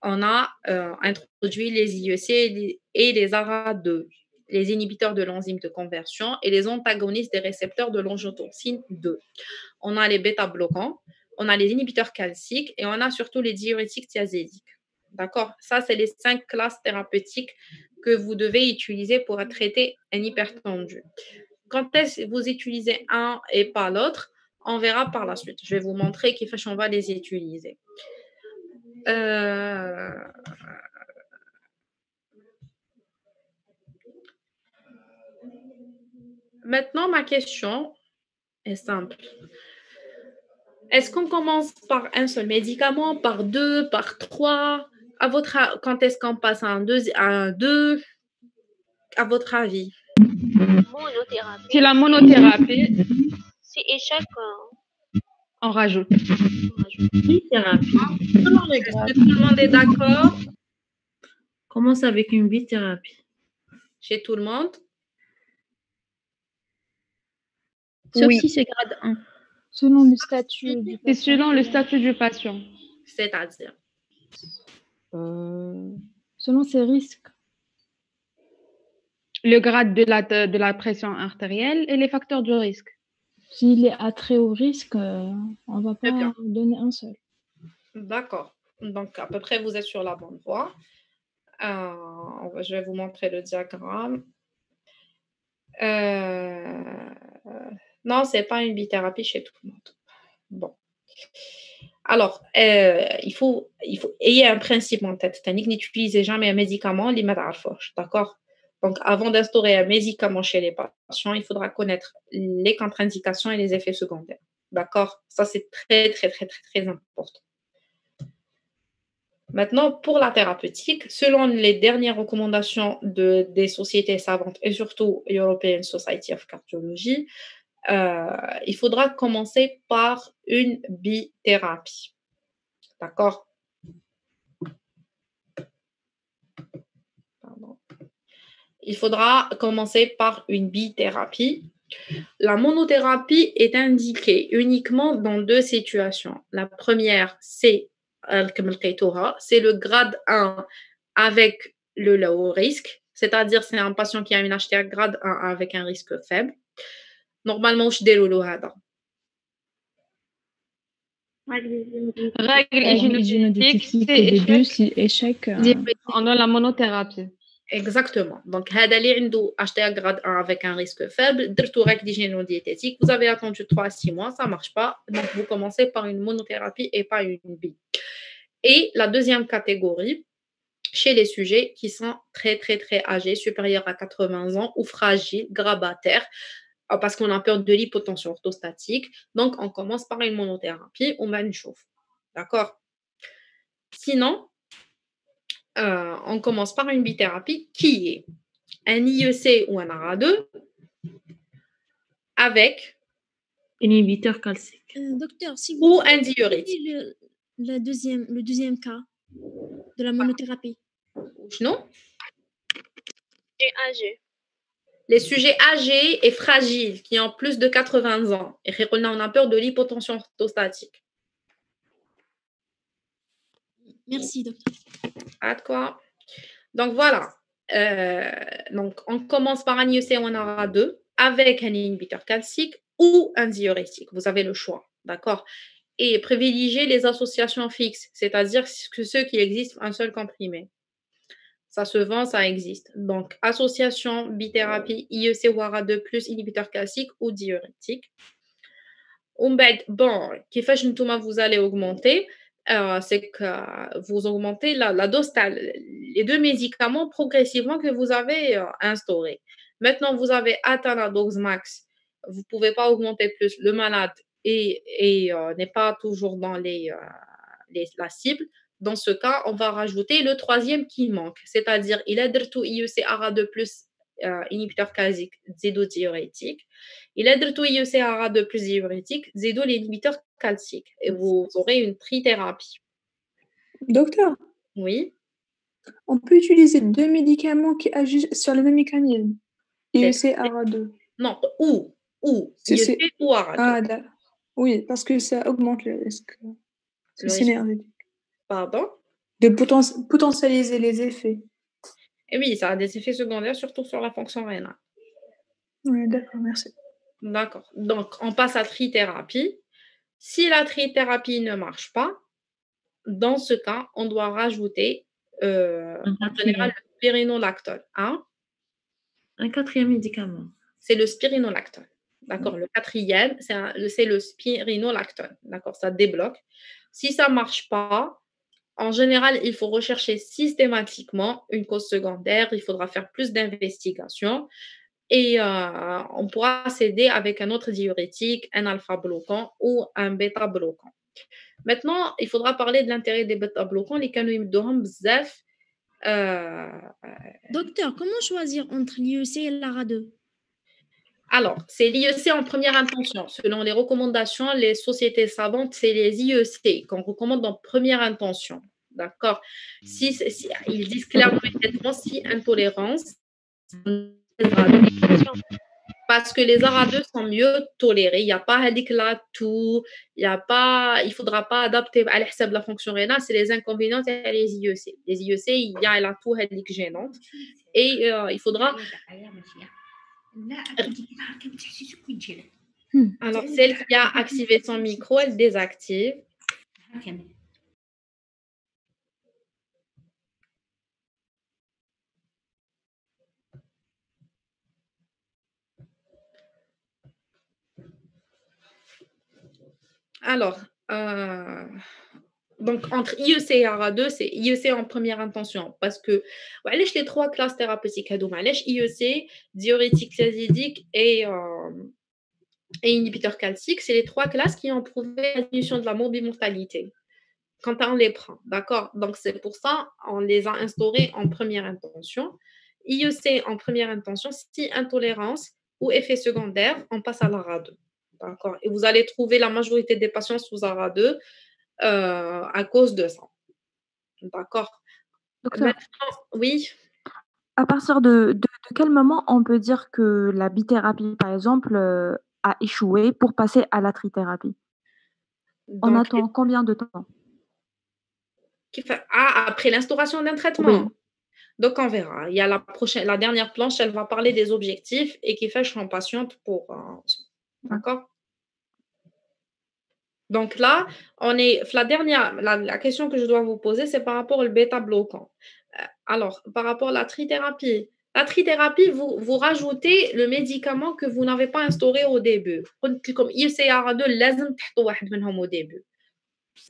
on a introduit les IEC et les ARA2, les inhibiteurs de l'enzyme de conversion et les antagonistes des récepteurs de l'angiotensine 2. On a les bêta-bloquants, on a les inhibiteurs calciques et on a surtout les diurétiques thiazédiques. D'accord? Ça, c'est les 5 classes thérapeutiques que vous devez utiliser pour traiter un hypertendu. Quand est-ce que vous utilisez un et pas l'autre? On verra par la suite. Je vais vous montrer comment on va les utiliser. Maintenant, ma question est simple. Est-ce qu'on commence par un seul médicament, par deux, par trois? Quand est-ce qu'on passe à un deux, à votre avis? Monothérapie. C'est la monothérapie, Si échec, on rajoute. Bithérapie. Est-ce que tout le monde est d'accord? Commence avec une bithérapie. Chez tout le monde? Sauf Oui. si c'est grade 1. Selon le statut du C'est selon le statut du patient. C'est-à-dire? Selon ses risques. Le grade de la pression artérielle et les facteurs du risque. S'il est à très haut risque, on ne va Très pas bien. donner un seul. D'accord. Donc, à peu près, vous êtes sur la bonne voie. Je vais vous montrer le diagramme. Non, ce n'est pas une bithérapie chez tout le monde. Bon. Alors, il faut ayez un principe en tête. N'utilisez jamais un médicament, les d'accord? Donc, avant d'instaurer un médicament chez les patients, il faudra connaître les contre-indications et les effets secondaires. D'accord? Ça, c'est très, très, très, très, très important. Maintenant, pour la thérapeutique, selon les dernières recommandations des sociétés savantes et surtout European Society of Cardiology, il faudra commencer par une bithérapie. D'accord? Pardon. Il faudra commencer par une bithérapie. La monothérapie est indiquée uniquement dans deux situations. La première, c'est le grade 1 avec le low risque, c'est-à-dire c'est un patient qui a une HTA grade 1 avec un risque faible. Normalement, je déroule هذا. Règle hygiénodétique, au début, si échec. on a la monothérapie. Exactement. Donc, هذا اللي عنده HTA grade 1 avec un risque faible, درتو règle hygiénodiététique, vous avez attendu 3 à 6 mois, ça ne marche pas. Donc, vous commencez par une monothérapie et pas une bi. Et la deuxième catégorie, chez les sujets qui sont très, très, très âgés, supérieurs à 80 ans ou fragiles, grabataires, parce qu'on a peur de l'hypotension orthostatique. Donc, on commence par une monothérapie ou même une chauffe. D'accord? Sinon, on commence par une bithérapie qui est un IEC ou un ARA2 avec Inhibiteur calcique. Docteur, si ou vous un diurétique. le deuxième cas de la monothérapie. Non? âgé. Les sujets âgés et fragiles qui ont plus de 80 ans. Et on a peur de l'hypotension orthostatique. Merci, docteur. À quoi? Donc, voilà. Donc, on commence par un IEC ou un ARA2 avec un inhibiteur calcique ou un diurétique. Vous avez le choix. D'accord? Et privilégiez les associations fixes, c'est-à-dire que ceux qui existent un seul comprimé. Ça se vend, ça existe. Donc, association, bithérapie, IEC ou ARA2 plus inhibiteur classique ou diurétique. Bon, vous allez augmenter, c'est que vous augmentez la dose, les deux médicaments progressivement que vous avez instaurés. Maintenant, vous avez atteint la dose max. Vous ne pouvez pas augmenter plus. Le malade n'est pas toujours dans la cible. Dans ce cas, on va rajouter le troisième qui manque, c'est-à-dire il a tout IEC ARA2 plus inhibiteur calcique, zédo-diurétique. Il a tout IEC ARA2 plus diurétique, zédo l'inhibiteur calcique. Et vous aurez une trithérapie. Docteur, Oui. on peut utiliser deux médicaments qui agissent sur le même mécanisme. IEC ARA2. Non, ou IEC ou ARA2. Ah, d'accord. Oui, parce que ça augmente le risque. C'est synergétique. Pardon? De potentialiser les effets. Et oui, ça a des effets secondaires, surtout sur la fonction rénale. Oui, d'accord, merci. D'accord. Donc, on passe à trithérapie. Si la trithérapie ne marche pas, dans ce cas, on doit rajouter en général le spironolactone. Hein? Un quatrième médicament. C'est le spironolactone. D'accord, le quatrième, c'est le spironolactone. D'accord, ça débloque. Si ça ne marche pas, en général, il faut rechercher systématiquement une cause secondaire. Il faudra faire plus d'investigations et on pourra s'aider avec un autre diurétique, un alpha-bloquant ou un bêta-bloquant. Maintenant, il faudra parler de l'intérêt des bêta-bloquants. Les canaux يمدوهم بزاف. Docteur, comment choisir entre l'IEC et l'ARA2? Alors, c'est l'IEC en première intention. Selon les recommandations, les sociétés savantes, c'est les IEC qu'on recommande en première intention. D'accord? Ils disent clairement et nettement si intolérance, parce que les ARA2 sont mieux tolérés. Il n'y a pas tout, il ne faudra pas adapter à l'hsab la fonction rénale, c'est les inconvénients et les IEC. Les IEC, il y a la tout gênante et il faudra. Alors, celle qui a activé son micro, elle désactive. Alors, donc entre IEC et ARA2, c'est IEC en première intention parce que les trois classes thérapeutiques, IEC, diurétique thiazidique et inhibiteur calcique, c'est les trois classes qui ont prouvé la diminution de la morbimortalité quand on les prend, d'accord? Donc, c'est pour ça on les a instaurés en première intention. IEC en première intention, si intolérance ou effet secondaire, on passe à l'ARA2, d'accord? Et vous allez trouver la majorité des patients sous ARA2 à cause de ça, d'accord? Docteur, Maintenant, oui. à partir de quel moment on peut dire que la bithérapie, par exemple, a échoué pour passer à la trithérapie? On Donc, attend combien de temps? après l'instauration d'un traitement. Oui. Donc, on verra. Il y a la dernière planche, elle va parler des objectifs et qui fait je suis patiente pour. D'accord? Donc là, on est. La question que je dois vous poser, c'est par rapport au bêta-bloquant. Alors, par rapport à la trithérapie. La trithérapie, vous rajoutez le médicament que vous n'avez pas instauré au début. Comme ICR2, لازم تحطوا واحد منهم au début.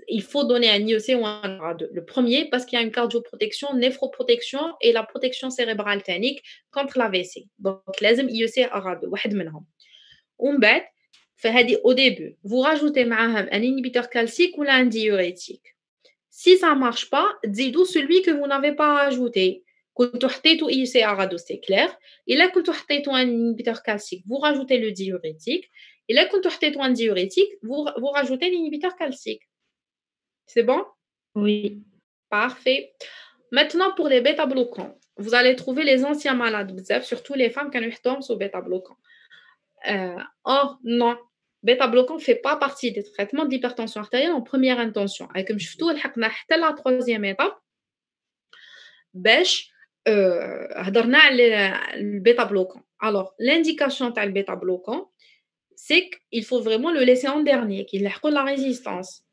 Il faut donner un IEC ou un ARA2. Le premier, parce qu'il y a une cardioprotection, néphroprotection et la protection cérébrale tanique contre l'AVC. Donc, لازم IEC ARA2, واحد منهم. ومن بعد, au début, vous rajoutez معاهم un inhibiteur calcique ou un diurétique. Si ça ne marche pas, dites-vous celui que vous n'avez pas ajouté. كنتوا حطيتوا IEC ARA2, c'est clair. Et là, كنتوا حطيتوا un inhibiteur calcique, vous rajoutez le diurétique. Et là, كنتوا حطيتوا un diurétique, vous rajoutez l'inhibiteur calcique. C'est bon? Oui. Parfait. Maintenant, pour les bêta-bloquants, vous allez trouver les anciens malades, surtout les femmes qui ont sous bêta-bloquants. Or, non, bêta-bloquant ne fait pas partie des traitements d'hypertension artérielle en première intention. Et comme je fais la troisième étape, هضرنا على البêta-bloquant. Alors, l'indication de bêta-bloquant, c'est qu'il faut vraiment le laisser en dernier, qu'il ait la résistance.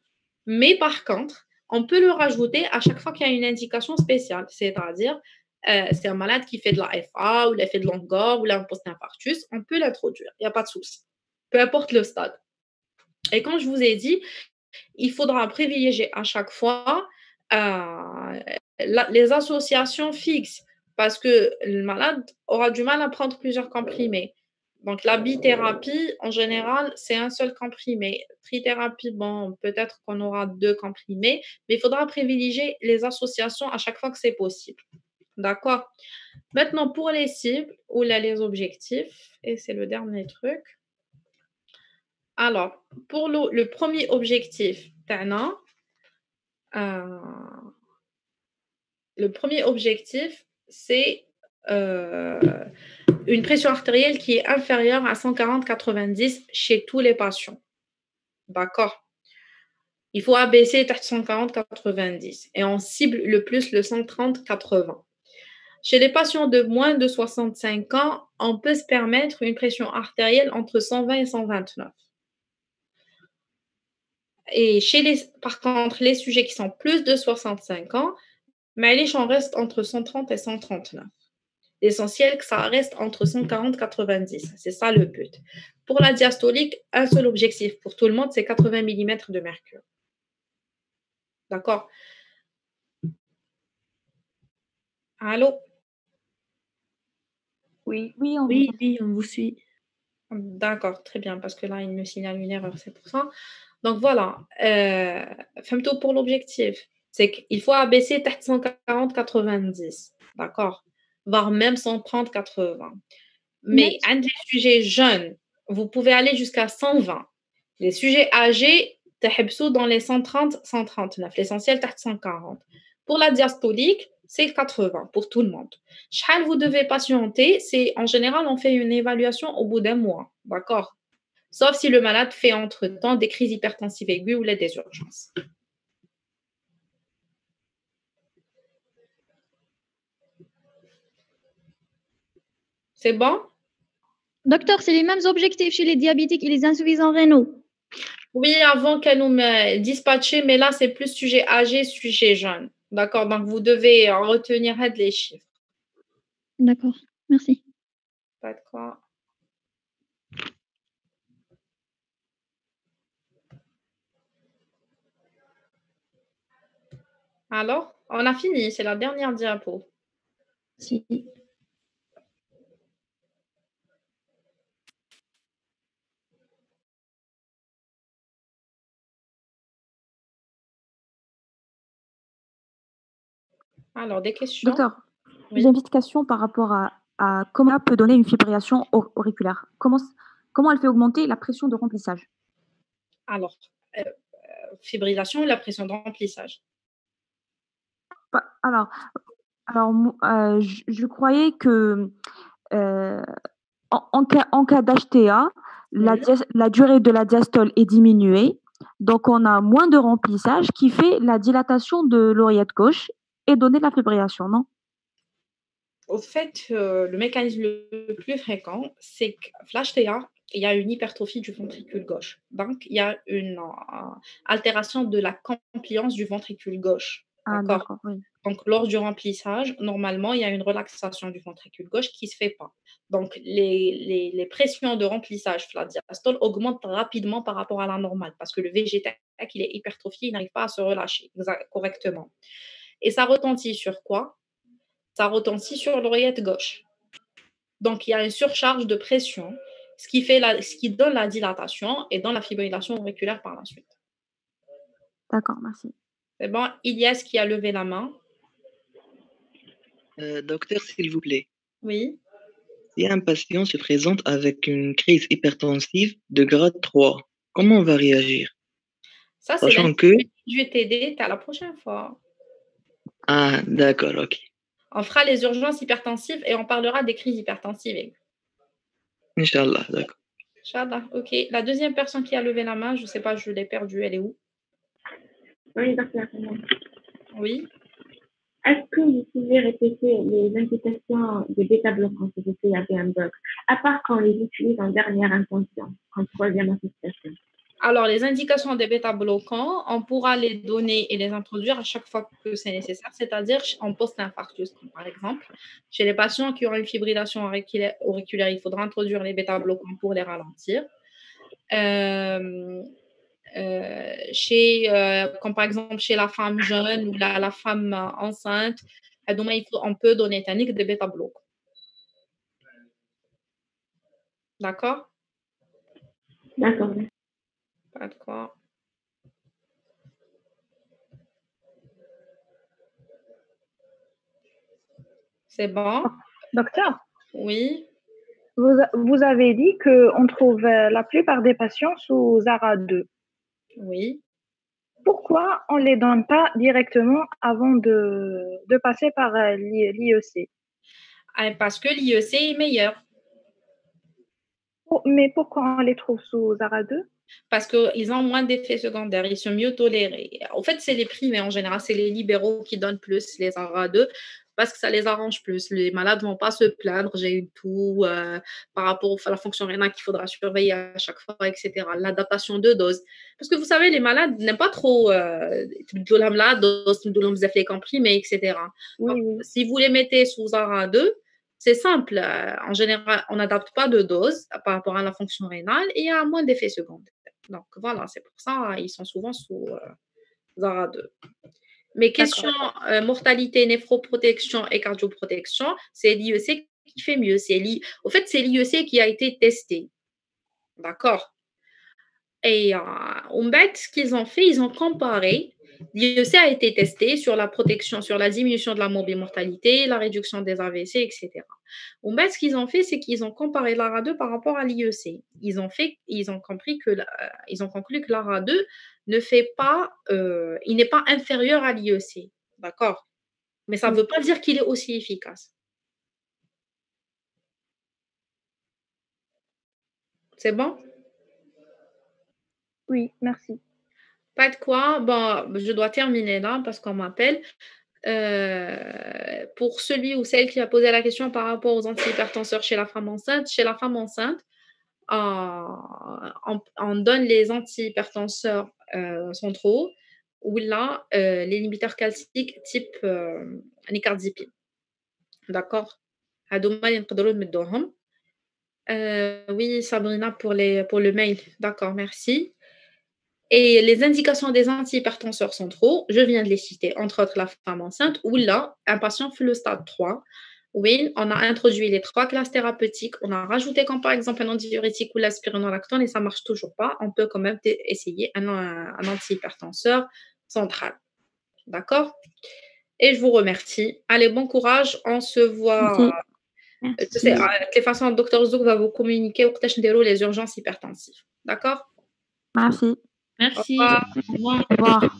Mais par contre, on peut le rajouter à chaque fois qu'il y a une indication spéciale. C'est-à-dire, c'est un malade qui fait de la FA ou l'effet de Langor ou un post-infarctus, on peut l'introduire, il n'y a pas de souci. Peu importe le stade. Et comme je vous ai dit, il faudra privilégier à chaque fois les associations fixes parce que le malade aura du mal à prendre plusieurs comprimés. Donc, la bithérapie, en général, c'est un seul comprimé. Trithérapie, bon, peut-être qu'on aura 2 comprimés, mais il faudra privilégier les associations à chaque fois que c'est possible. D'accord? Maintenant, pour les cibles ou les objectifs, et c'est le dernier truc. Alors, pour le premier objectif, le premier objectif, c'est une pression artérielle qui est inférieure à 140-90 chez tous les patients. D'accord? Il faut abaisser 140-90 et on cible le plus le 130-80. Chez les patients de moins de 65 ans, on peut se permettre une pression artérielle entre 120 et 129. Et par contre, les sujets qui sont plus de 65 ans, mais on reste entre 130 et 139. L'essentiel, que ça reste entre 140 et 90. C'est ça le but. Pour la diastolique, un seul objectif pour tout le monde, c'est 80 mm de mercure. D'accord? Allô? Oui, Oui, on vous suit. D'accord, très bien, parce que là, il me signale une erreur, c'est pour ça. Donc voilà, femme-toi pour l'objectif. C'est qu'il faut abaisser 140-90, d'accord? Voire même 130-80. Mais un des sujets jeunes, vous pouvez aller jusqu'à 120. Les sujets âgés, تحبسوا dans les 130, 139. L'essentiel, 140. Pour la diastolique, c'est 80 pour tout le monde. Chahal, vous devez patienter. C'est, en général, on fait une évaluation au bout d'un mois. D'accord? Sauf si le malade fait entre-temps des crises hypertensives aiguës ou des urgences. C'est bon? Docteur, c'est les mêmes objectifs chez les diabétiques et les insuffisants rénaux. Oui, avant qu'elle nous dispatche, mais là, c'est plus sujet âgé, sujet jeune. D'accord? Donc, vous devez retenir les chiffres. D'accord, merci. Pas de quoi. Alors, on a fini, c'est la dernière diapo. Si. Alors, des questions? Docteur, Oui. j'ai une petite question par rapport à comment elle peut donner une fibrillation auriculaire. Comment elle fait augmenter la pression de remplissage? Alors, fibrillation ou la pression de remplissage? Alors, je croyais que en cas d'HTA, la durée de la diastole est diminuée, donc on a moins de remplissage qui fait la dilatation de l'oreillette gauche et donner la fibrillation, non? Au fait, le mécanisme le plus fréquent, c'est que l'HTA, il y a une hypertrophie du ventricule gauche. Donc, il y a une altération de la compliance du ventricule gauche. Ah, D'accord? d'accord, oui. Donc, lors du remplissage, normalement, il y a une relaxation du ventricule gauche qui ne se fait pas. Donc, les pressions de remplissage, la diastole, augmentent rapidement par rapport à la normale parce que le végétal, il est hypertrophié, il n'arrive pas à se relâcher correctement. Et ça retentit sur quoi? Ça retentit sur l'oreillette gauche. Donc, il y a une surcharge de pression, ce qui donne la dilatation et donne la fibrillation auriculaire par la suite. D'accord, merci. C'est bon. Ilyes qui a levé la main. Docteur, s'il vous plaît. Oui. Si un patient se présente avec une crise hypertensive de grade 3, comment on va réagir? Ça, c'est Sachant que... Je vais t'aider à la prochaine fois. Ah, d'accord, ok. On fera les urgences hypertensives et on parlera des crises hypertensives. Inch'Allah, d'accord. Inch'Allah, ok. La deuxième personne qui a levé la main, je ne sais pas, je l'ai perdue, elle est où? Oui, docteur. Oui. Est-ce que vous pouvez répéter les indications de bêta-bloquants que vous pouvez avoir un bloc, à part quand on les utilise en dernière intention, en troisième association? Alors, les indications des bêta-bloquants, on pourra les donner et les introduire à chaque fois que c'est nécessaire, c'est-à-dire en post-infarctus, par exemple. Chez les patients qui auront une fibrillation auriculaire, il faudra introduire les bêta-bloquants pour les ralentir. Comme par exemple chez la femme jeune ou la femme enceinte, on peut donner des bêta-bloquants. D'accord? D'accord. Pas de quoi. C'est bon? Docteur, Oui. vous avez dit qu'on trouve la plupart des patients sous ARA 2. Oui. Pourquoi on ne les donne pas directement avant de passer par l'IEC? Parce que l'IEC est meilleur. Mais pourquoi on les trouve sous ARA 2? Parce qu'ils ont moins d'effets secondaires, ils sont mieux tolérés. En fait, c'est les primés en général, c'est les libéraux qui donnent plus les ARA 2 parce que ça les arrange plus. Les malades ne vont pas se plaindre, j'ai eu tout par rapport à la fonction rénale qu'il faudra surveiller à chaque fois, etc. L'adaptation de dose. Parce que vous savez, les malades n'aiment pas trop la dose, les comprimés, etc. Oui, Donc, si vous les mettez sous ARA 2, C'est simple. En général, on n'adapte pas de dose par rapport à la fonction rénale et il y a moins d'effets secondaires. Donc voilà, c'est pour ça ils sont souvent sous ZARA2. Mais question mortalité, néphroprotection et cardioprotection, c'est l'IEC qui fait mieux. Au fait, c'est l'IEC qui a été testé. D'accord. Et en fait, ce qu'ils ont fait, ils ont comparé. L'IEC a été testé sur la protection, sur la diminution de la morbimortalité, la réduction des AVC, etc. En fait, ce qu'ils ont fait, c'est qu'ils ont comparé l'ARA2 par rapport à l'IEC. Ils ont conclu que l'ARA2 ne fait pas, il n'est pas inférieur à l'IEC. D'accord. Mais ça ne veut pas dire qu'il est aussi efficace. C'est bon? Oui, merci. Pas de quoi. Bon, je dois terminer là parce qu'on m'appelle. Pour celui ou celle qui a posé la question par rapport aux antihypertenseurs chez la femme enceinte, on donne les antihypertenseurs centraux ou là, les inhibiteurs calciques type nicardipine. D'accord? Oui, Sabrina, pour le mail. D'accord, merci. Et les indications des antihypertenseurs centraux, je viens de les citer, entre autres la femme enceinte ou là, un patient fait le stade 3. Oui, on a introduit les 3 classes thérapeutiques, on a rajouté comme par exemple un antidiurétique ou l'aspironolactone et ça ne marche toujours pas. On peut quand même essayer un antihypertenseur central. D'accord? Et je vous remercie. Allez, bon courage. On se voit. Merci. Je sais, de toutes les façons, le docteur Zouk va vous communiquer où les urgences hypertensives. D'accord? Merci. Merci. Au revoir. Au revoir. Au revoir.